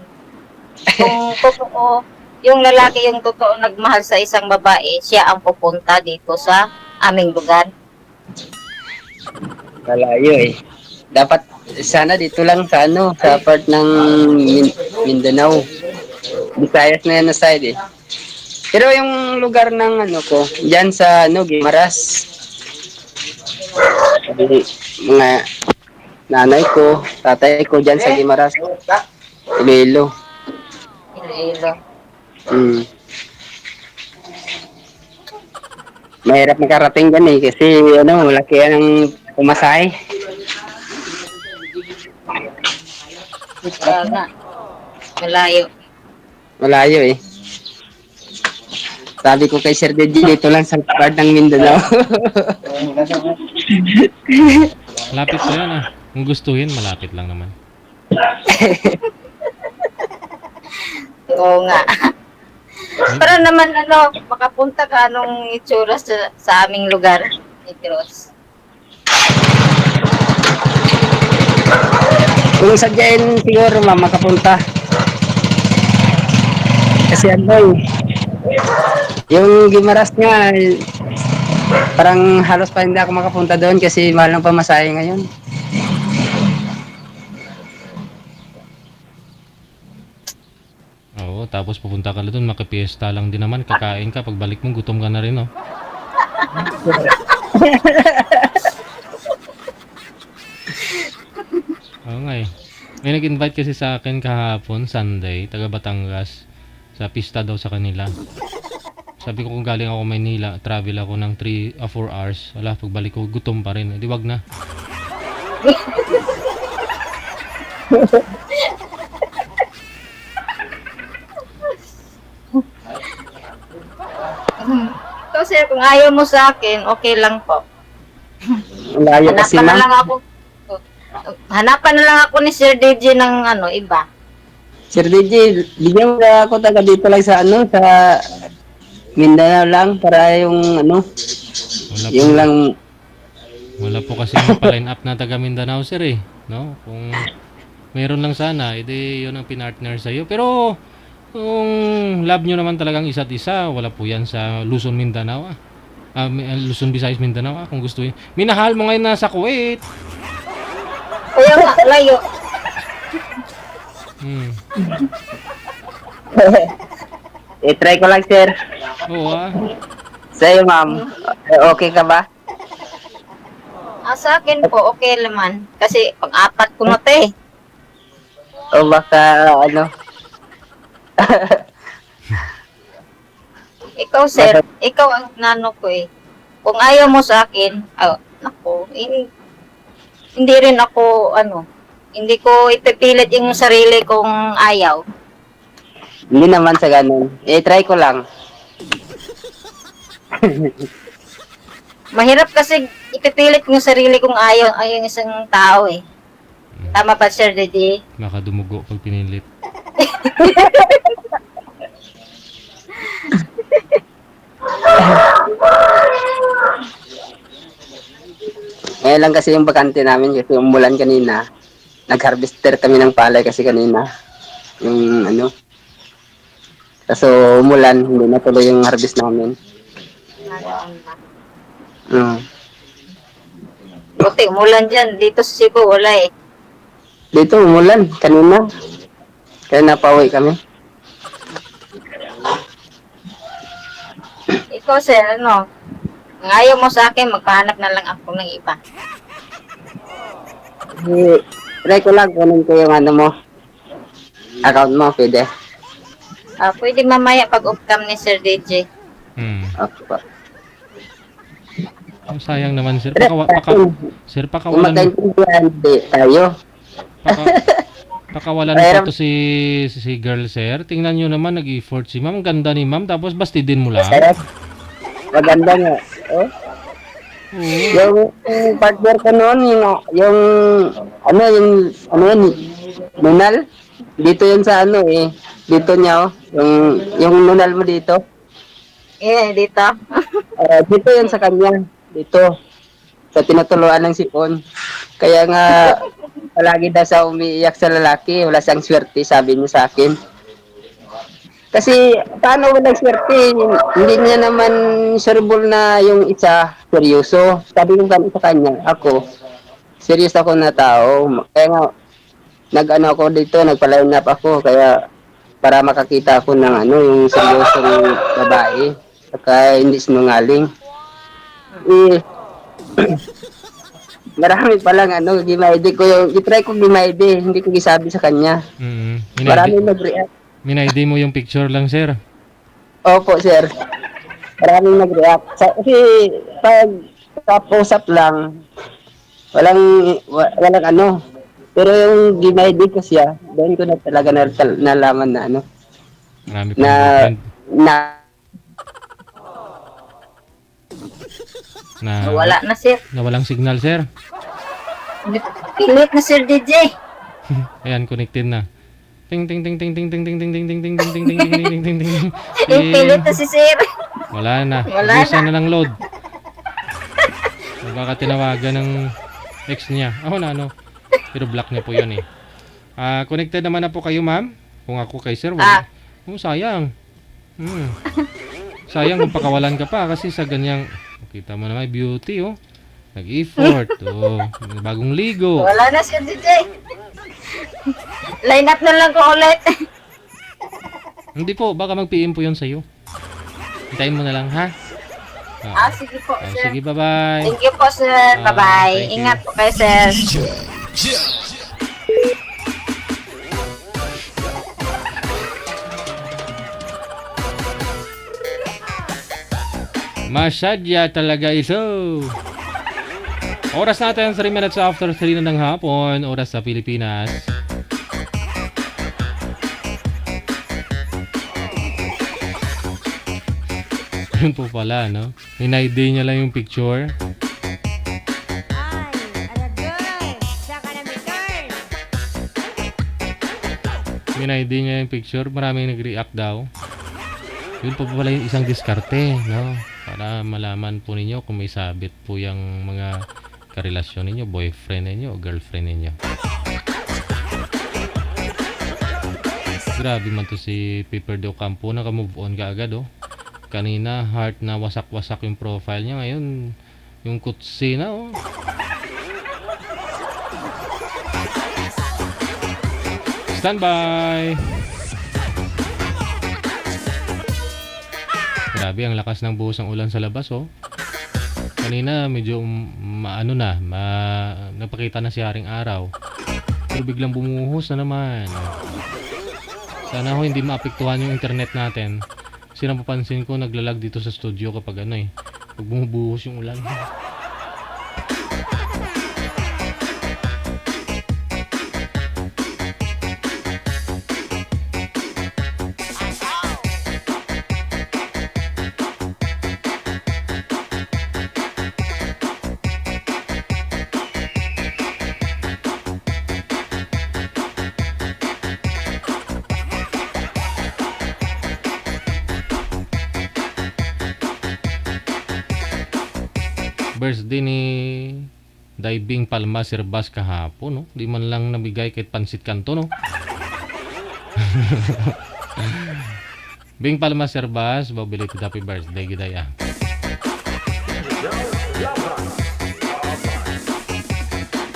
Kung totoo, yung lalaki yung totoo nagmahal sa isang babae, siya ang pupunta dito sa aming lugar. Malayo eh. Dapat sana dito lang sa sa part ng Mindanao. Visayas na yan na side eh. Pero yung lugar ng ko, diyan sa Guimaras. Mga nanay ko, tatay ko diyan sa Guimaras. Iloilo. Iloilo. Mahirap makarating dyan eh kasi malaki ang pumasahe. Kaya nga. Malayo. Malayo eh. Sabi ko kay Sir DJ, dito lang sa part ng Mindanao. Malapit po yan ah. Kung gustuhin, malapit lang naman. Oo nga. Para naman makapunta ka anong itsura sa aming lugar, Negros. Kung sadyain siguro makapunta. Kasi yung Guimaras nga, parang halos pa hindi ako makapunta doon kasi mahal ng pamasahe ngayon. Oo, tapos pupunta ka na doon, makipiesta lang din naman, kakain ka, pagbalik mo, gutom ka na rin, oh. Oo nga eh. May nag-invite kasi sa akin kahapon, Sunday, taga Batangas, sa pista daw sa kanila. Sabi ko kung galing ako Maynila, travel ako ng 3 or 4 hours. Wala, pagbalik ko, gutom pa rin. Di wag na. So, sir, kung ayaw mo sa akin, okay lang po. Malayo kasi Hanapan na ma'am. lang ako. Hanapan na lang ako ni Sir DJ ng iba. Sir DJ, bigyan mo na ako taga dito lang sa sa Mindanao lang para yung Wala yung po. lang Wala po kasi pa-line up na taga Mindanao, sir eh. No? Kung meron lang sana, edi yun ang pinartner sa'yo. Pero, kung love nyo naman talagang isa't isa, wala po yan sa Luzon, Mindanao. Luzon, Visayas, Mindanao. Kung gusto yun. Minahal mo ngayon nasa Kuwait. Kaya nga, layo. Hmm. I-try ko lang, sir. Oo Sa'yo, ma'am. Okay ka ba? Sa akin po, okay naman. Kasi pang-apat ko na te. O baka, ano? Ikaw, sir, ikaw ang nano ko eh. Kung ayaw mo sa akin, nako, hindi rin ako, hindi ko ipipilit yung sarili kong ayaw. Hindi naman sa ganun. I-try ko lang. Mahirap kasi ipipilit yung sarili kong ayaw yung isang tao eh. Tama ba, Sir Dede? Baka dumugo pag pinilit. Ngayon lang kasi yung bakante namin kasi umulan kanina. Nag-harvester kami ng palay kasi kanina. Yung ano. Kaso umulan, hindi natuloy yung harvest namin. Buti, umulan dyan. Dito sa Cebu, wala eh. Dito umulan kanina. Kaya napauwi kami. Ikaw, sir, kung ayaw mo sa akin, magpahanap na lang ako ng iba. Try ko lang kunin ko yung ano mo. Account mo, pwede. Pwede mamaya pag-off-cam ni Sir DJ. Okay po. Sayang naman, sir. Sir, Kung pakawalan magkaintindihan, di tayo. pakawalan mo to si girl, sir. Tingnan nyo naman, nag-effort si ma'am. Ang ganda ni ma'am, tapos bastidin mo lang. Maganda nga. Oh? Yung partner ko noon, yung nunal. Dito yun sa dito niya, yung nunal mo dito. Dito. Dito yun sa kanya. Dito. Sa tinutuluan ng sipon. Kaya nga, palagi daw sa umiiyak sa lalaki, wala siyang swerte, sabi niya sa akin. Kasi, paano walang swerte? Hindi niya naman surebol na yung isa, seryoso. Sabi ko sa kanya, ako, serious ako na tao. Kaya nga, ako dito, nagpa-line up ako, kaya para makakita ako ng yung seryosong babae. Saka hindi sinungaling. Marami palang gimayde ko i-try ko gimayde, hindi ko gisabi sa kanya. Marami nag-react. Minaydi mo yung picture lang, sir. Opo, sir. Maraming nag-react. Kasi pag usap lang, walang pero yung gimayde ko siya, doon ko na talaga nalaman na Marami pa Wala na, sir. na walang signal, sir. Pilit na, Sir DJ. Ayan, connected na. Ting ting ting ting ting ting ting ting ting ting ting ting ting ting ting ting ting ting. Pilit na si Sir. Wala na. Wala Ubusan na ng load. Baka tinawagan ng ex niya. Pero block niya po 'yon eh. Connected naman na po kayo, ma'am. Kung ako kay Sir, sayang. Sayang kung pakawalan ka pa kasi sa ganyang kita mo naman beauty nag-effort bagong ligo. Wala na, Sir DJ. Line up na lang ko ulit. Hindi po, baka mag-PM po 'yon sa iyo. Hintayin mo na lang, ha? Sige po, sir. Sige, bye-bye. Thank you po, sir. Bye-bye. Thank you. Ingat po kayo, sir. Masyadya talaga ito. Oras natin 3 minutes after 3 na ng hapon. Oras sa Pilipinas. Yun po pala, no? Minayday niya lang yung picture. Minayday niya yung picture. Maraming nag-react daw. Yun po pala yung isang diskarte, no? Para malaman po ninyo kung may sabit po yung mga karelasyon ninyo, boyfriend ninyo o girlfriend ninyo. Grabe man to si Piper de Ocampo, naka-move on ka agad oh. Kanina heart na wasak-wasak yung profile niya, ngayon yung kutsi na oh. Standby! Grabe, ang lakas ng buhos ng ulan sa labas oh. Kanina medyo napakita na si Haring Araw. Pero biglang bumuhos na naman. Sana ho hindi maapektuhan yung internet natin. Kasi napapansin ko naglalag dito sa studio kapag pag bumubuhos yung ulan. Birthday ni Daibing Palma Sirbas kahapon, no? Di man lang nabigay kahit pansit kanto, no? Bing Palma Sirbas, belated happy birthday, giday ah.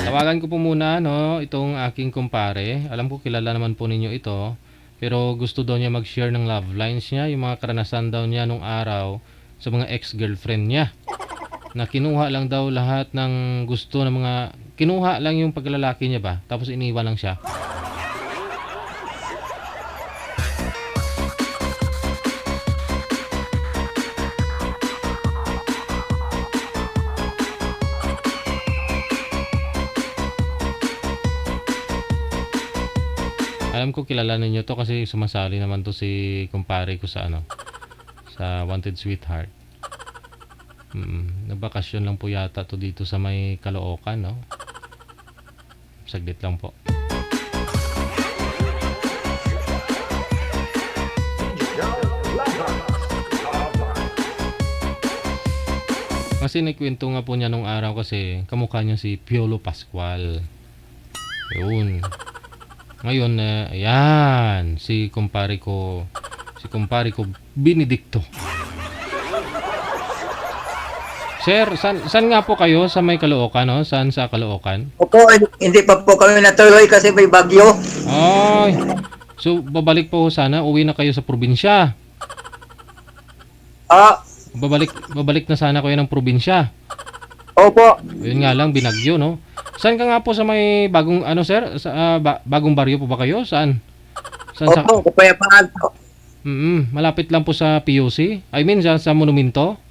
Tawagan ko po muna, no, itong aking kumpare. Alam ko kilala naman po ninyo ito. Pero gusto daw niya mag-share ng love lines niya, yung mga karanasan daw niya nung araw sa mga ex-girlfriend niya. Na kinuha lang daw lahat ng gusto ng mga kinuha lang yung paglalaki niya ba, tapos iniwan lang siya. Alam ko kilala ninyo to kasi sumasali naman to si kumpare ko sa sa Wanted Sweetheart. Nagbakasyon lang po yata to dito sa may Caloocan, no? Saglit lang po. Kasi nagkwento nga po niya nung araw kasi kamukha niya si Piolo Pascual. Yun. Ngayon, ayan, si kumpare ko Benedicto. Sir, saan nga po kayo sa may Caloocan, no? Saan sa Caloocan? Opo, hindi pa po kami natuloy kasi may bagyo. Ay, so babalik po sana, uwi na kayo sa probinsya. Babalik na sana kayo ng probinsya. Opo. Yun nga lang, binagyo, no? Saan ka nga po sa may bagong, sir? Sa, bagong baryo po ba kayo? Saan? Opo, Kapayapaan po. Malapit lang po sa PUC? I mean, sa Monumento?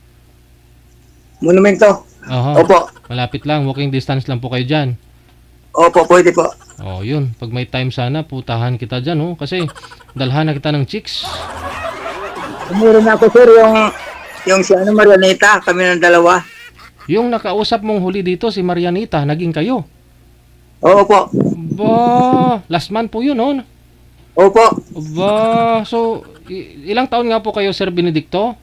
Monumento. Opo. Malapit lang, walking distance lang po kayo dyan. Opo, pwede po. Oh, yun. Pag may time sana, putahan kita dyan, oh. Kasi, dalhan na kita ng chicks. Meron ako, sir, yung si Marianita, kami ng dalawa. Yung nakausap mong huli dito, si Marianita, naging kayo? Opo. Ba, last month po yun, no? Opo. Ba, so, ilang taon nga po kayo, Sir Benedicto?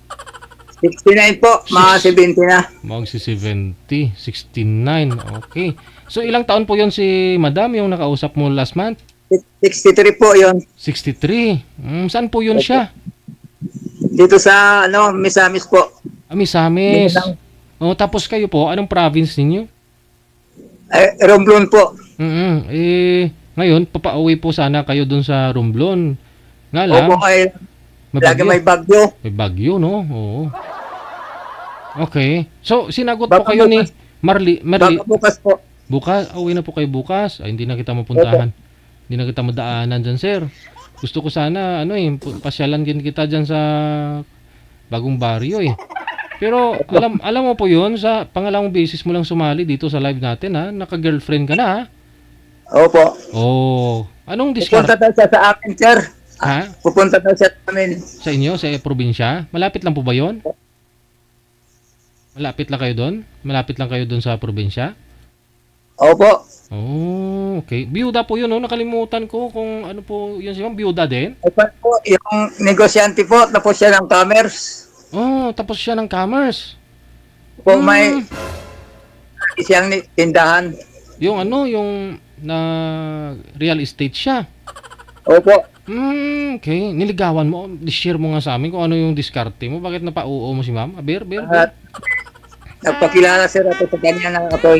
69 po, mga 70 na. Magsi-70, 69, okay. So, ilang taon po yun si Madam, yung nakausap mo last month? 63 po yun. 63? Saan po yun siya? Dito sa, Misamis po. Misamis. Oh, tapos kayo po, anong province ninyo? Romblon po. Ngayon, papauwi po sana kayo dun sa Romblon. Nga lang. Opo, lagi may bagyo. May bagyo, no? Oo. Okay. So, sinagot po kayo ni Marli. Baka bukas po. Bukas? Uwi na po kayo bukas? Ay, hindi na kita mapuntahan. Hindi na kita madaanan dyan, sir. Gusto ko sana, pasyalan din kita dyan sa bagong baryo, eh. Pero, alam mo po yun, sa pangalawang basis mo lang sumali dito sa live natin, ha? Naka-girlfriend ka na, ha? Opo. Oh. Anong discard? Pupunta daw siya sa akin, sir. Ha? Pupunta daw siya sa amin. Sa inyo, sa probinsya? Malapit lang po ba yun? Malapit lang kayo doon? Malapit lang kayo doon sa probinsya? Opo. Oh, okay. Biyuda po yun, no? Nakalimutan ko kung ano po yun siya. Biyuda din? Opo po, yung negosyante po, tapos siya ng commerce. Oh, tapos siya ng commerce. Po, may siyang tindahan. Yung ano, yung na real estate siya. Opo. Okay. Niligawan mo. Share mo nga sa amin kung ano yung diskarte mo. Bakit napauo mo si ma'am? Beer. At nagpakilala sir ako sa kanya na ako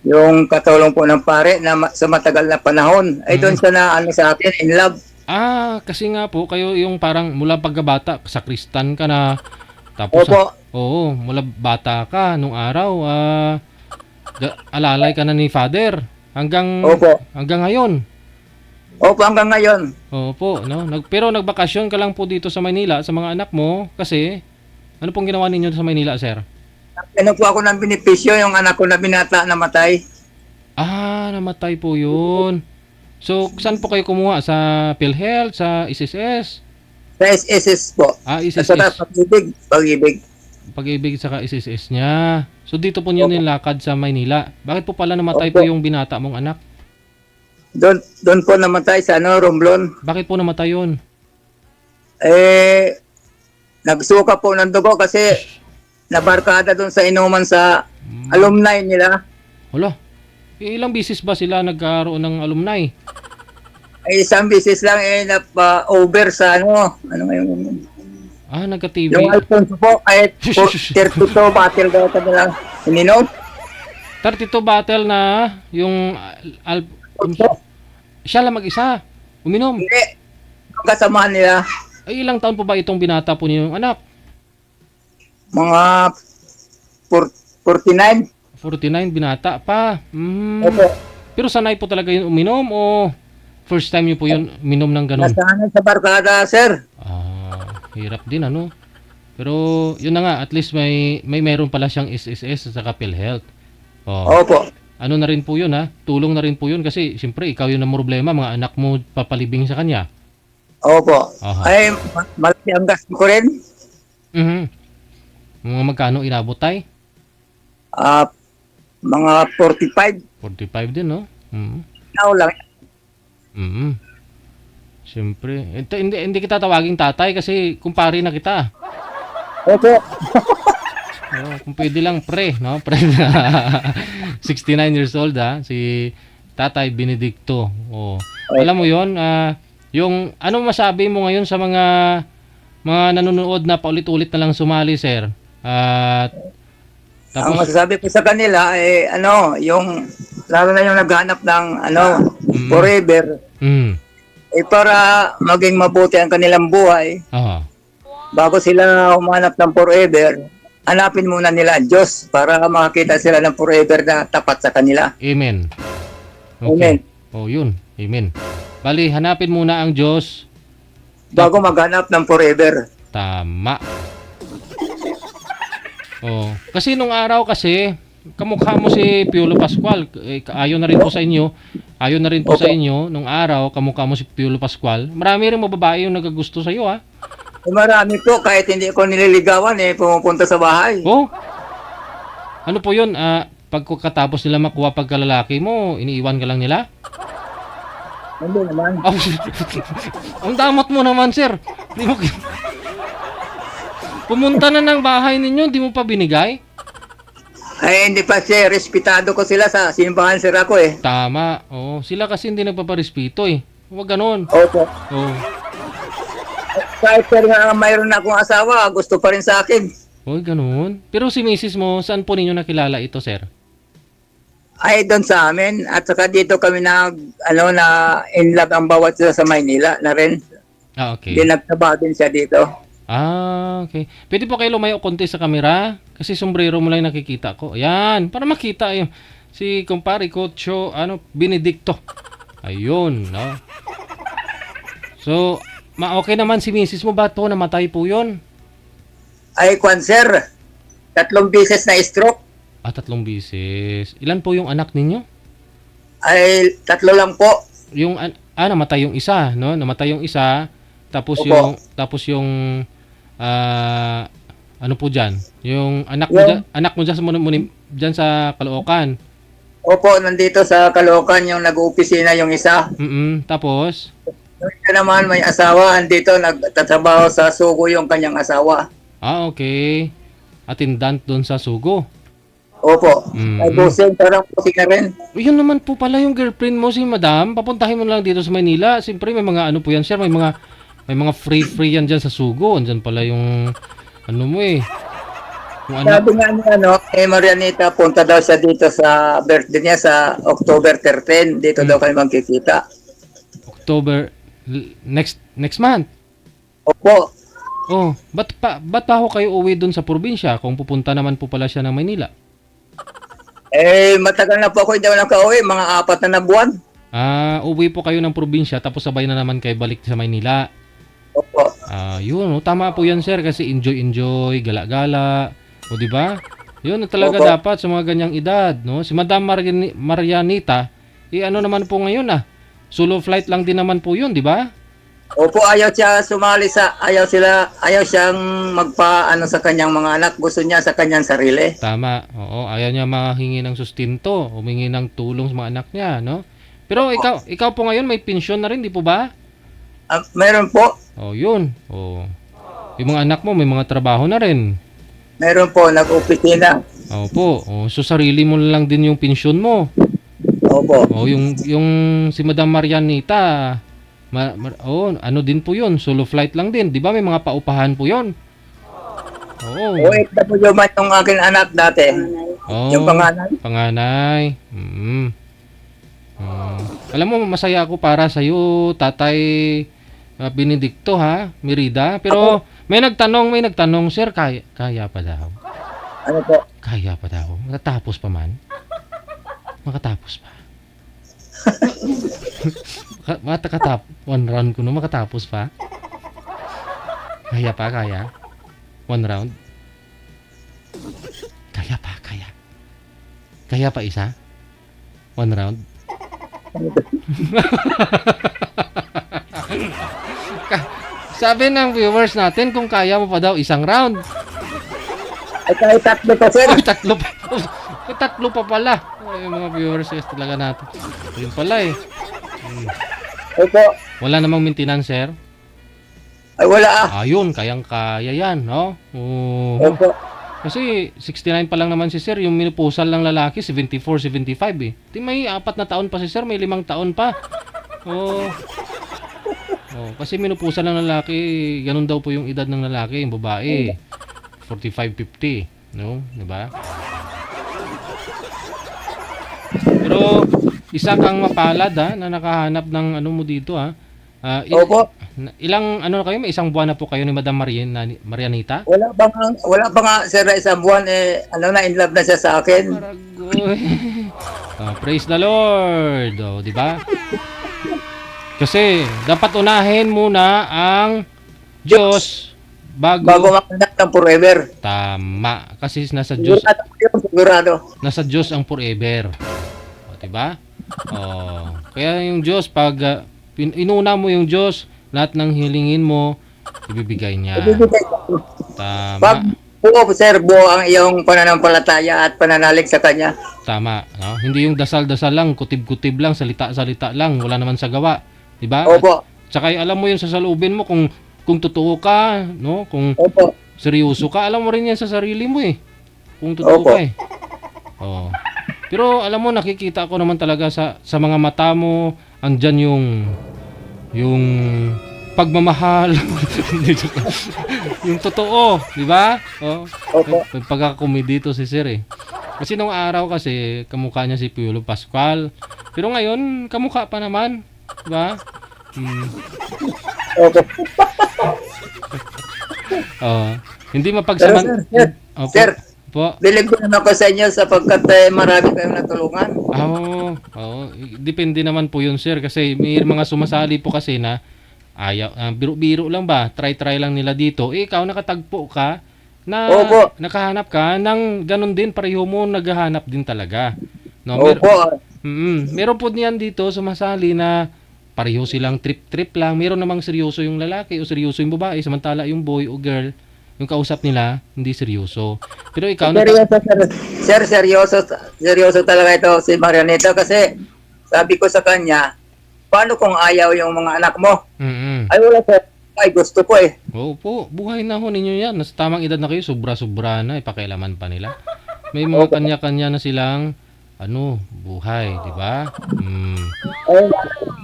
yung katulong po ng pare na sa matagal na panahon. Ay doon siya na ano sa akin, in love. Kasi nga po, kayo yung parang mula pagkabata, sa Kristan ka na. Tapos, Opo. mula bata ka nung araw, alalay ka na ni Father. Hanggang ngayon. Opo, hanggang ngayon. Opo, no? Pero nagbakasyon ka lang po dito sa Maynila sa mga anak mo kasi ano pong ginawa ninyo sa Maynila, sir? Ano po ako ng benepisyo, yung anak ko na binata namatay. Namatay po yun. So, saan po kayo kumuha? Sa PhilHealth? Sa SSS? Sa SSS po. SSS. Sa pag-ibig. Pag-ibig saka SSS niya. So, dito po niyo nilakad sa Maynila. Bakit po pala namatay po yung binata mong anak? Doon po namatay sa Romblon. Bakit po namatay yun? Nagsuka po ng dugo kasi nabarkada doon sa inuman sa alumni nila. Wala. Ilang bisis ba sila nagkaroon ng alumni? Isang bisis lang napa-over sa ano ngayon. Nagka-TV. Yung Alfonso po, kahit 32 battle daw ka lang ininom. 32 battle na yung siya lang mag-isa. Uminom. Hindi. Kasamahan nila. Ay, ilang taon po ba itong binata po niyong anak? Mga 49. 49 binata pa. Opo. Pero sanay po talaga yun uminom o first time niyo po yun uminom ng ganun? Nasanay sa barkada, sir. Hirap din ano. Pero yun na nga, at least meron pala siyang SSS sa PhilHealth. Opo. Ano na rin po yun ha? Tulong na rin po yun kasi siyempre ikaw yun ang problema, mga anak mo papalibing sa kanya. Opo. Ay, malaki ang gasto ko rin. Mga magkano inabot tay? Mga 45. 45 din no? Now lang. Siyempre. Hindi kita tawaging tatay kasi kumpare na kita. Opo. Kung pwede lang pre, no? Pre 69 years old si Tatay Benedicto. Alam mo 'yon, yung ano masabi mo ngayon sa mga nanonood na paulit-ulit na lang sumali, sir? Ang masasabi ko sa kanila yung lalo na yung naghanap ng forever. Para maging mabuti ang kanilang buhay. Bago sila humanap ng forever, hanapin muna nila ang Diyos para makakita sila ng forever na tapat sa kanila. Amen. Okay. Amen. Yun. Amen. Bali, hanapin muna ang Diyos bago maghanap ng forever. Tama. Kasi nung araw kamukha mo si Piolo Pascual. Ayon na rin po sa inyo. Ayon na rin po sa inyo, nung araw, kamukha mo si Piolo Pascual. Marami rin mga babae yung nagagusto sa iyo, ha? Marami po, kahit hindi ko nililigawan, pumupunta sa bahay. Ano po yun? Pagkatapos nila makuha pagkalalaki mo, iniiwan ka lang nila? Hindi naman. Ang damot mo naman, sir. Pumunta na ng bahay ninyo, di mo pa binigay? Ay, hindi pa sir. Respetado ko sila sa simbahan sir ako Tama. Sila kasi hindi nagpaparespeto Huwag ganon. Opo. Kahit sir nga mayroon akong asawa, gusto pa rin sa akin. Ganon. Pero si misis mo, saan po ninyo nakilala ito, sir? Ay, doon sa amin. At saka dito kami na in love ang bawat isa sa Maynila na rin. Okay. Dinagtaba din siya dito. Okay. Pwede po kayo lumayo konti sa camera? Kasi sombrero mo lang nakikita ko. Ayan, para makita yung si kumpare ko, Benedicto. Ayun, no? So, okay naman si misis mo ba to? Namatay po yun? Ay, sir. 3 beses na stroke. 3 beses. Ilan po yung anak ninyo? Ay, 3 lang po. Yung, namatay yung isa, no? Namatay yung isa. Tapos Opo. yung ano po dyan? Yung anak mo dyan sa Caloocan. Opo, nandito sa Caloocan yung nag-opisina yung isa. Tapos? Yung isa naman may asawa, andito nagtatrabaho sa Sugo yung kanyang asawa. Okay. Attendant doon sa Sugo. Opo. Ay, busing, parang busing na rin. Yun naman po pala yung girlfriend mo, si Madam. Papuntahin mo lang dito sa Manila. Siyempre may mga ano po yan, sir. May mga free yan dyan sa Sugo. Andyan pala yung ano mo eh. Yung anak. Sabi nga niya, Marianita, punta daw siya dito sa birthday niya sa October 13. Dito daw kami magkikita. October next month. Opo. Oh, ba't pa ho kayo uwi doon sa probinsya kung pupunta naman po pala siya ng Maynila? Matagal na po ako hindi ako nakauwi. Mga 4 na buwan. Uwi po kayo ng probinsya tapos sabay na naman kayo balik sa Maynila. Opo. Yun, tama po yan, sir, kasi enjoy, gala-gala. O, di ba? Yun na talaga Opo. dapat sa mga ganyang edad, no? Si Madam Marianita, ano naman po ngayon, solo flight lang din naman po yun, di ba? Opo, ayaw siya sumali ayaw siyang magpaano sa kanyang mga anak. Gusto niya sa kanyang sarili. Tama, oo. Ayaw niya mahingi ng sustinto, humingi ng tulong sa mga anak niya, no? Pero ikaw po ngayon may pensyon na rin, di po ba? Meron po. Oh, yun. Oh. Yung mga anak mo may mga trabaho na rin. Meron po, nag-opisina. Opo. Oh, so sarili mo lang din yung pensyon mo. Opo. Oh, yung si Madam Marianita, ano din po 'yun, solo flight lang din. 'Di ba may mga paupahan po 'yon? Oo. OFW man yung aking anak dati. Oh, Yung panganay. Panganay. Alam mo, masaya ako para sa iyo, Tatay Benedicto, ha, Merida. Pero may nagtanong, sir, kaya pa daw. Ano po? Kaya pa daw. Makatapos pa man. Makatapos pa. One round ko no, makatapos pa. Kaya pa, kaya. One round. Kaya pa, kaya. Kaya pa isa. One round. Sabi ng viewers natin kung kaya mo pa daw isang round. Ay, kahit 3 pa, sir. Ay, 3 pa. Ay, 3 pa pala. Ay, yung mga viewers talaga natin. Yun pala eh. Opo. Wala namang maintenance, sir? Ay, wala Ayun, kayang-kaya yan, no? Opo. Kasi 69 pa lang naman si sir, yung minupusal ng lalaki 74, 75 eh. Di may 4 na taon pa si sir, may 5 taon pa. Kasi minupusal ng lalaki, ganun daw po yung edad ng lalaki, yung babae. 45, 50, no? Di ba? Pero isa kang mapalad na nakahanap ng ano mo dito Opo. Ilang ano na kayo? May isang buwan na po kayo ni Madam Marianita? Wala pa nga, sir, na isang buwan, in love na siya sa akin. Praise the Lord. Di ba? Kasi dapat unahin muna ang Diyos bago makanap ng forever. Tama. Kasi nasa Diyos. Sigurado. Nasa Diyos ang forever. Di ba? Kaya yung Diyos, pag inuna mo yung Diyos, lahat ng hilingin mo, ibibigay niya. Tama. Pag buo ang iyong pananampalataya at pananalig sa Kanya. Tama. No? Hindi yung dasal-dasal lang, kutib-kutib lang, salita-salita lang, wala naman sa gawa. Diba? Opo. Tsaka alam mo yun sa salubin mo kung totoo ka, no? Kung Opo. seryoso ka, alam mo rin yan sa sarili mo eh. Kung totoo ka eh. Pero alam mo, nakikita ko naman talaga sa mga mata mo, andyan yung pagmamahal. Yung totoo, di ba? May pagkakomedy dito si Sir eh. Kasi nung araw kasi, kamukha niya si Piolo Pascual. Pero ngayon, kamukha pa naman. Di ba? Hindi mapagsaman. Sir, believe ko naman ko sa inyo sapagkat marami kayong natulungan. Depende naman po yun, sir. Kasi may mga sumasali po kasi na ayaw, biro-biro lang ba? Try lang nila dito. Ikaw nakatagpo ka na nakahanap ka ng ganun din, pareho mo naghahanap din talaga. No, meron po niyan dito sumasali na pareho silang trip lang. Meron namang seryoso yung lalaki o seryoso yung babae, samantala yung boy o girl, yung kausap nila, hindi seryoso. Pero ikaw seryoso talaga ito si Marianita kasi sabi ko sa kanya, paano kung ayaw yung mga anak mo? Ay wala sir, ay gusto ko eh. Opo, buhay na ho ninyo yan. Nasa tamang edad na kayo, sobra-sobra na, ipakialaman pa nila. May mga kanya-kanya na silang buhay, di ba?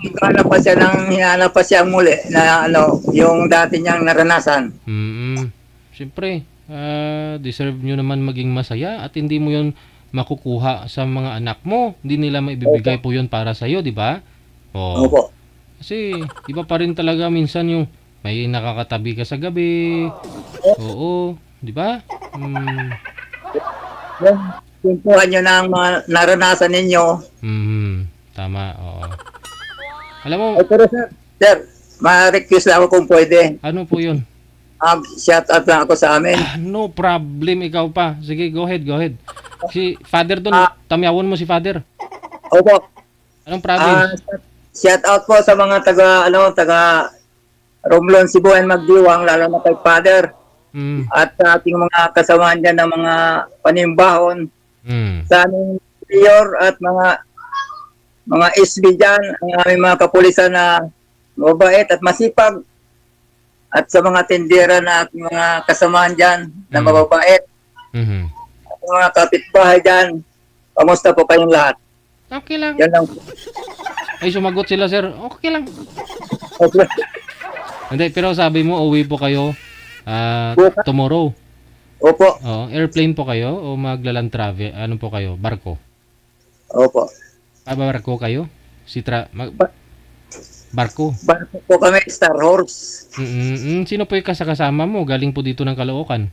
Hinanap pa siya muli na yung dati niyang naranasan. Siyempre, deserve nyo naman maging masaya at hindi mo yun makukuha sa mga anak mo. Hindi nila maibibigay po yun para sa'yo, di ba? Opo. Kasi, iba pa rin talaga minsan yung may nakakatabi ka sa gabi. Oo, di ba? Kumpuhan nyo na ang mga naranasan ninyo. Tama, oo. Alam mo, Pero sir, ma-request lang ako kung pwede. ano po yun? Shout out lang ako sa amin. No problem, ikaw pa. Sige, go ahead. Si Father doon, tamyawon mo si Father. Opo. Anong province? Shout out po sa mga taga Romblon, Sibuyan, Magdiwang, lalo na kay Father. At sa ating mga kasamahan dyan ng mga panimbahon. Sa aming mayor at mga SB dyan, ang aming mga kapulisan na mabait at masipag. At sa mga tindera na ating mga kasamahan dyan na mababait. At mga kapitbahay dyan, kamusta po kayong lahat? Okay lang. Yan lang. Ay, sumagot sila, sir. Okay lang. Okay. Hindi, pero sabi mo, uwi po kayo tomorrow. Opo. Airplane po kayo o maglaland travel? Ano po kayo? Barko? Opo. Barko kayo? Barko? Barko po kami, Star Horse. Sino po yung kasama mo? Galing po dito ng Caloocan.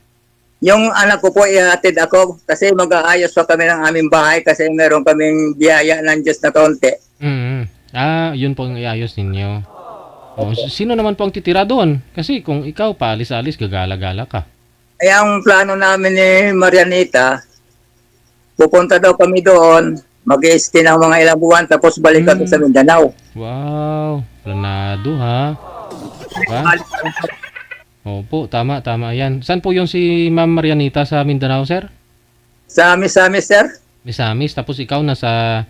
Yung anak ko po, ihatid ako kasi mag-aayos pa kami ng aming bahay kasi meron kaming biyaya ng Diyos na kaunti. Yun po ang iayos ninyo. Sino naman po ang titira doon? Kasi kung ikaw pa, alis-alis, gagala-gala ka. Ay, ang plano namin ni Marianita, pupunta daw kami doon, mag-stay ng mga ilang buwan, tapos balik kami sa Mindanao. Wow, planado ha. Diba? Opo, tama yan. Saan po yung si Ma'am Marianita sa Mindanao, sir? Sa Misamis, sir. Misamis, tapos ikaw nasa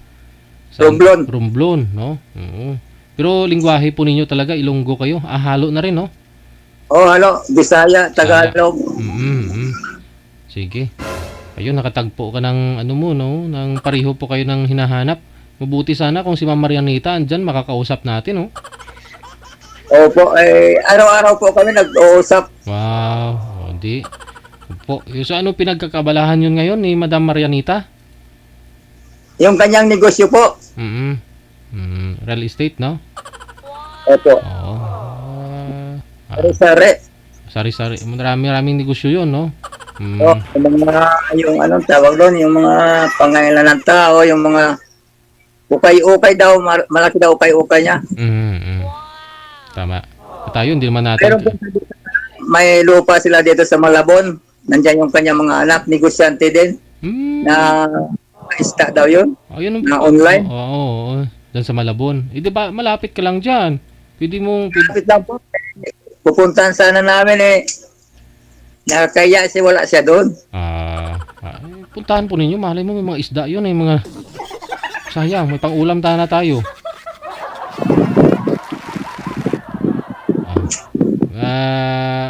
Romblon. Romblon, no? Oo. Pero lingwahe po ninyo talaga, Ilonggo kayo. Halo na rin, no? Halo, Bisaya, Tagalog. Sige. Ayun, nakatagpo ka ng ng pareho po kayo ng hinahanap. Mabuti sana kung si Ma'am Marianita andyan, makakausap natin, no? Opo, araw-araw po kami nag-uusap. Wow, di. Opo. So ano pinagkakabalahan yun ngayon ni Madam Marianita? Yung kanyang negosyo po. Real estate, no? Opo. Sari-sari. Maraming negosyo yun, no? Yung anong tawag doon, yung mga pangailan ng tao, yung mga ukay-ukay daw, malaki daw ukay-ukay niya. Tama. Tayo, hindi naman natin. Pero may lupa sila dito sa Malabon. Nandiyan yung kanyang mga anak, negosyante din. Na ista daw yun. Na online. Oo. Diyan sa Malabon. Di ba, malapit ka lang dyan. Pwede mo... Malapit lang po. Pupuntahan sana namin nakakaya wala siya doon. Puntahan po ninyo. Malay mo, may mga isda yun. Mga... Sayang, may pang-ulam na tayo.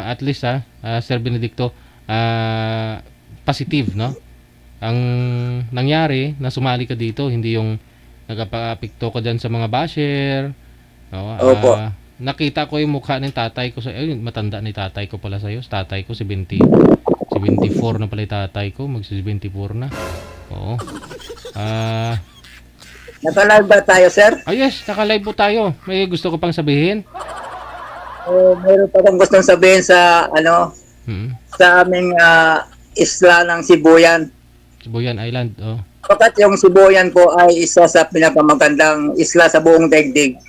At least, Sir Benedicto, positive, no? Ang nangyari na sumali ka dito, hindi yung nagpapikto ka dyan sa mga basher. No? Opo. Nakita ko yung mukha ng tatay ko. Matanda ni tatay ko pala sa'yo. Tatay ko, 74 na pala yung tatay ko. Mag-74 na. Oo. Naka-live ba tayo, sir? Yes, naka-live po tayo. May gusto ko pang sabihin. Mayroon pa akong gustong sabihin sa, sa aming isla ng Sibuyan. Sibuyan Island, Fakat yung Sibuyan po ay isa sa pinakamagandang isla sa buong daigdig.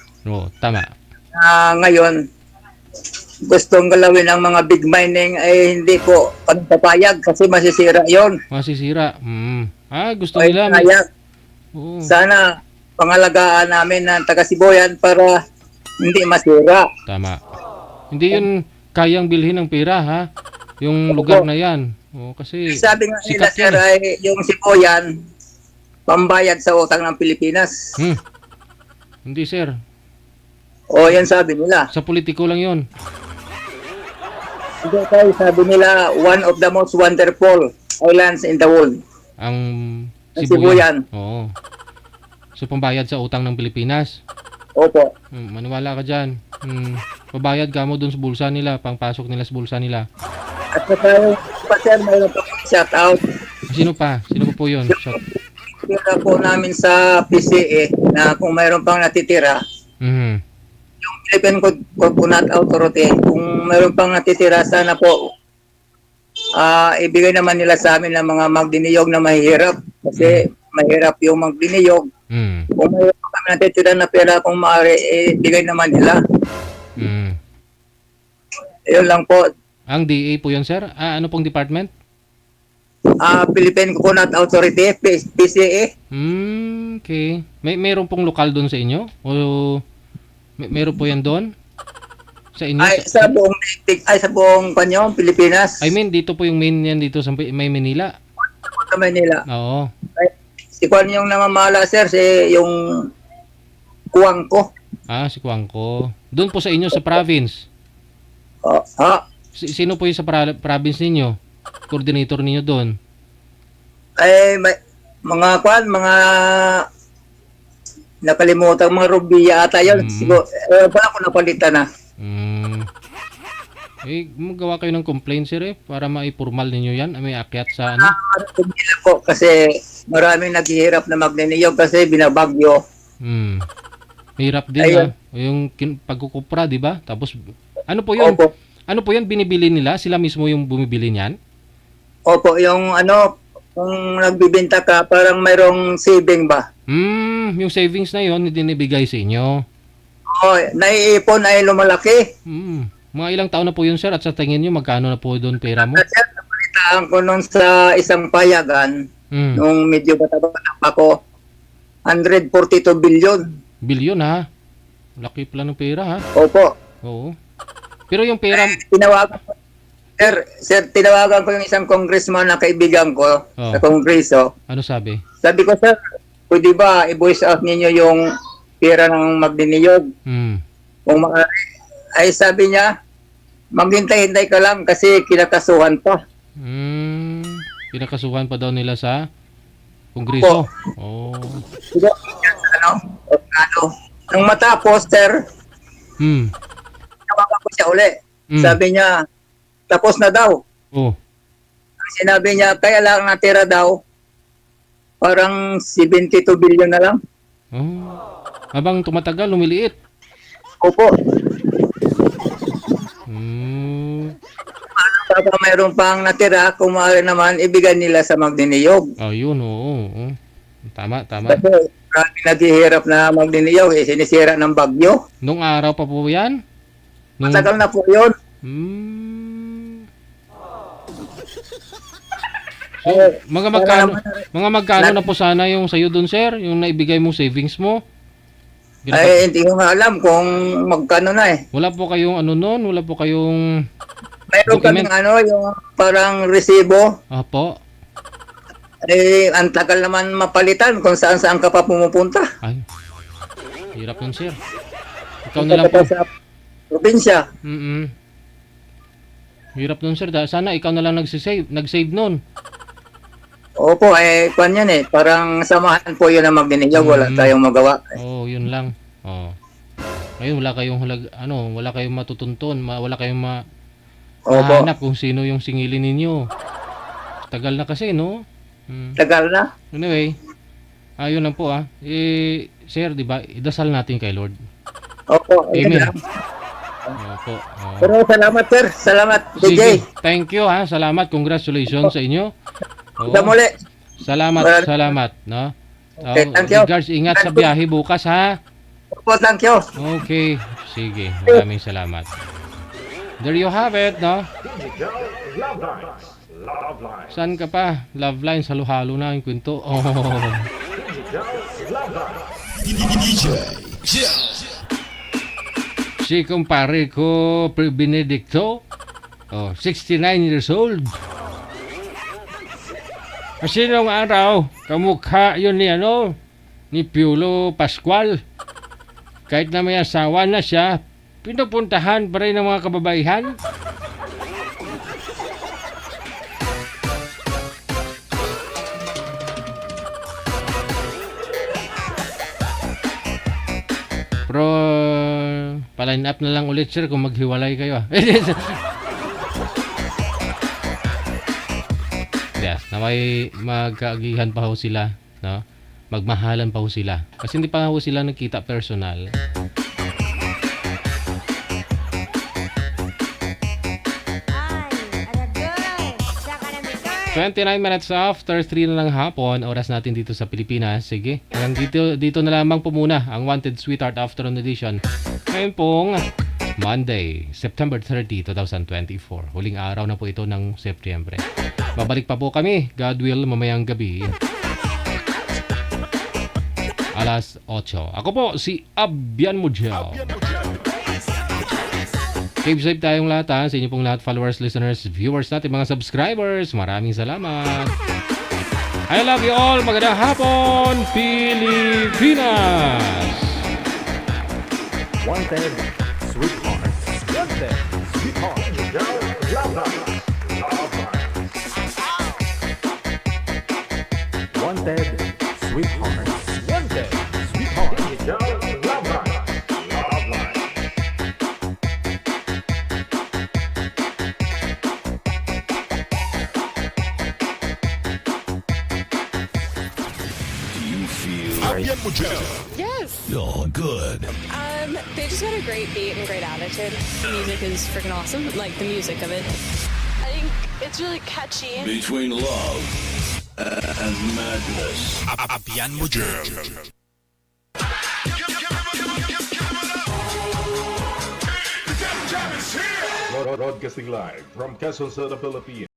Tama. Ngayon, gustong galawin ng mga big mining ay hindi po kami papayag kasi masisira yon. Masisira? Gusto nila. Sana pangalagaan namin ng taga Sibuyan para hindi masira. Tama. Hindi yun kayang bilhin ng pera, ha? Yung lugar na yan. Kasi sabi nga nila, sir, ay yung Sibuyan, pambayad sa utang ng Pilipinas. Hindi, sir. Yan sabi nila. Sa politiko lang yun. Hindi, sabi nila, one of the most wonderful islands in the world. Ang Ang Sibuyan. Oo. So, pambayad sa utang ng Pilipinas. Opo. Maniwala ka dyan. Pabayad ka mo dun sa bulsa nila, pangpasok nila sa bulsa nila. At saka yung pa sir, mayroon pa shout out. Sino pa? Sino pa po yun? Tira po namin sa PCA na kung mayroon pang natitira, Mhm. yung Philippine Coconut Authority, kung mayroon pang natitira, sana po ibigay naman nila sa amin ng mga magdiniyog na mahihirap. Kasi mahirap yung magdiniyog. Kung mayroon pa kami natitira na pera, kung maaari, ibigay naman nila. Yun lang po. Ang DA po yun, sir? Ano pong department? Philippine Coconut Authority, PCA. Okay. Mayroon pong lokal doon sa inyo? O meron po yan doon? Sa inyo? Sa buong kanyo, Pilipinas. I mean, dito po yung main yan dito sa may Manila. Sa Manila. Oo. Si Kwan yung namamala, sir, yung kuwang ko. Si Kuangko. Doon po sa inyo, sa province. Sino po yung sa province ninyo? Coordinator ninyo doon? May mga Kwan, mga nakalimutan, mga Rubia ata yun. Siguro, wala ko napalitan na. Magawa kayo ng complaint, sir, para maipurmal ninyo yan. May akyat sa ano? Hindi po, kasi maraming naghihirap na magniniyog kasi binabagyo. Hirap din yung pagkukupra, di ba? Tapos, ano po yun? Opo. Ano po yan? Binibili nila? Sila mismo yung bumibili niyan? Opo, yung kung nagbibenta ka, parang mayroong saving ba? Yung savings na yon hindi nibigay sa inyo. Naiipon ay lumalaki. Mga ilang taon na po yun, sir? At sa tingin nyo, magkano na po doon pera mo? Sir, napalitaan ko nun sa isang payagan, nung medyo bata-bata pa ko, 142 billion. Billion, ha? Laki pala ng pera, ha? Opo. Oo. Pero yung pera... Tinawagan ko, sir, tinawagan ko yung isang congressman na kaibigan ko sa kongreso. Ano sabi? Sabi ko, sir, pwede ba i-voice out ninyo yung pera ng magdiniyog? Kung maaari. Ay sabi niya, maghintay-hintay ka lang kasi kinakasuhan pa. Kinakasuhan pa daw nila sa kongreso? Nung matapos, sir, tawagan ko siya uli. Sabi niya, tapos na daw. Sinabi niya, kaya lang natira daw, parang 72 billion na lang. Habang tumatagal, lumiliit. Opo. Para mayroon pang natira, kung maaari naman, ibigay nila sa magdiniyog. Yun, oo. Tama. Kasi naghihirap na magdiniyog, sinisira ng bagyo. Nung araw pa po yan? Matagal na po yun. So, mga magkano na po sana yung sayo dun, sir? Yung naibigay mong savings mo? Hindi ko nga alam kung magkano na eh. Wala po kayong nun? Wala po kayong mayroon kaming yung parang resibo. Opo. Ang tagal naman mapalitan kung saan-saan ka pa pumupunta. Ay, hirap nun, sir. Ikaw na lang po. Sa probinsya. Hirap nun, sir. Sana ikaw na lang nag-save nun. Opo, kwan yan parang samahan po yun ang magdiniyog. Wala tayong magawa. Yun lang. Ngayon, wala kayong matutuntun. Wala kayong mahanap kung sino yung singilin ninyo. Tagal na kasi, no? Tagal na. Anyway, yun lang po, sir, di ba? Idasal natin kay Lord. Opo. Amen. Opo. Pero salamat, sir. Salamat, DJ. Sige. Thank you, Salamat. Congratulations sa inyo. Muli. Salamat, no? Okay, thank you. Regards, ingat sa biyahe bukas, ha? Opo, thank you. Okay. Sige. Maraming salamat. There you have it, no? Saan ka pa? Love lines, halo-halo na yung kwento. Si kumpare ko, Benedicto, 69 years old. Kasi nung araw, kamukha yun ni Piolo Pascual. Kahit na may asawa na siya, pinupuntahan pa rin ng mga kababaihan. Pa-line up na lang ulit, sir, kung maghiwalay kayo. Yes, na may magkaagihan pa ho sila, no? Magmahalan pa ho sila. Kasi hindi pa ho sila nakita personal. 29 minutes after 3 na lang hapon, oras natin dito sa Pilipinas. Sige, hanggang dito na lamang po muna ang Wanted Sweetheart Afternoon Edition. Ngayon pong Monday, September 30, 2024. Huling araw na po ito ng Setyembre. Babalik pa po kami, God will, mamayang gabi. Alas 8. Ako po, si Abian Mujel. Keep safe tayong lahat ha. Sa inyo pong lahat, followers, listeners, viewers natin, mga subscribers. Maraming salamat. I love you all. Magandang hapon, Pilipinas! Wanted Sweetheart. Wanted Sweetheart. Love Line. Wanted Sweetheart. Wanted Sweetheart. Love Line. Abian Mujel. Yes. Oh, good. They just got a great beat and great attitude. The music is freaking awesome. Like the music of it. I think it's really catchy. Between love and madness. Abian Mujel. Broadcasting live from Quezon City, Philippines.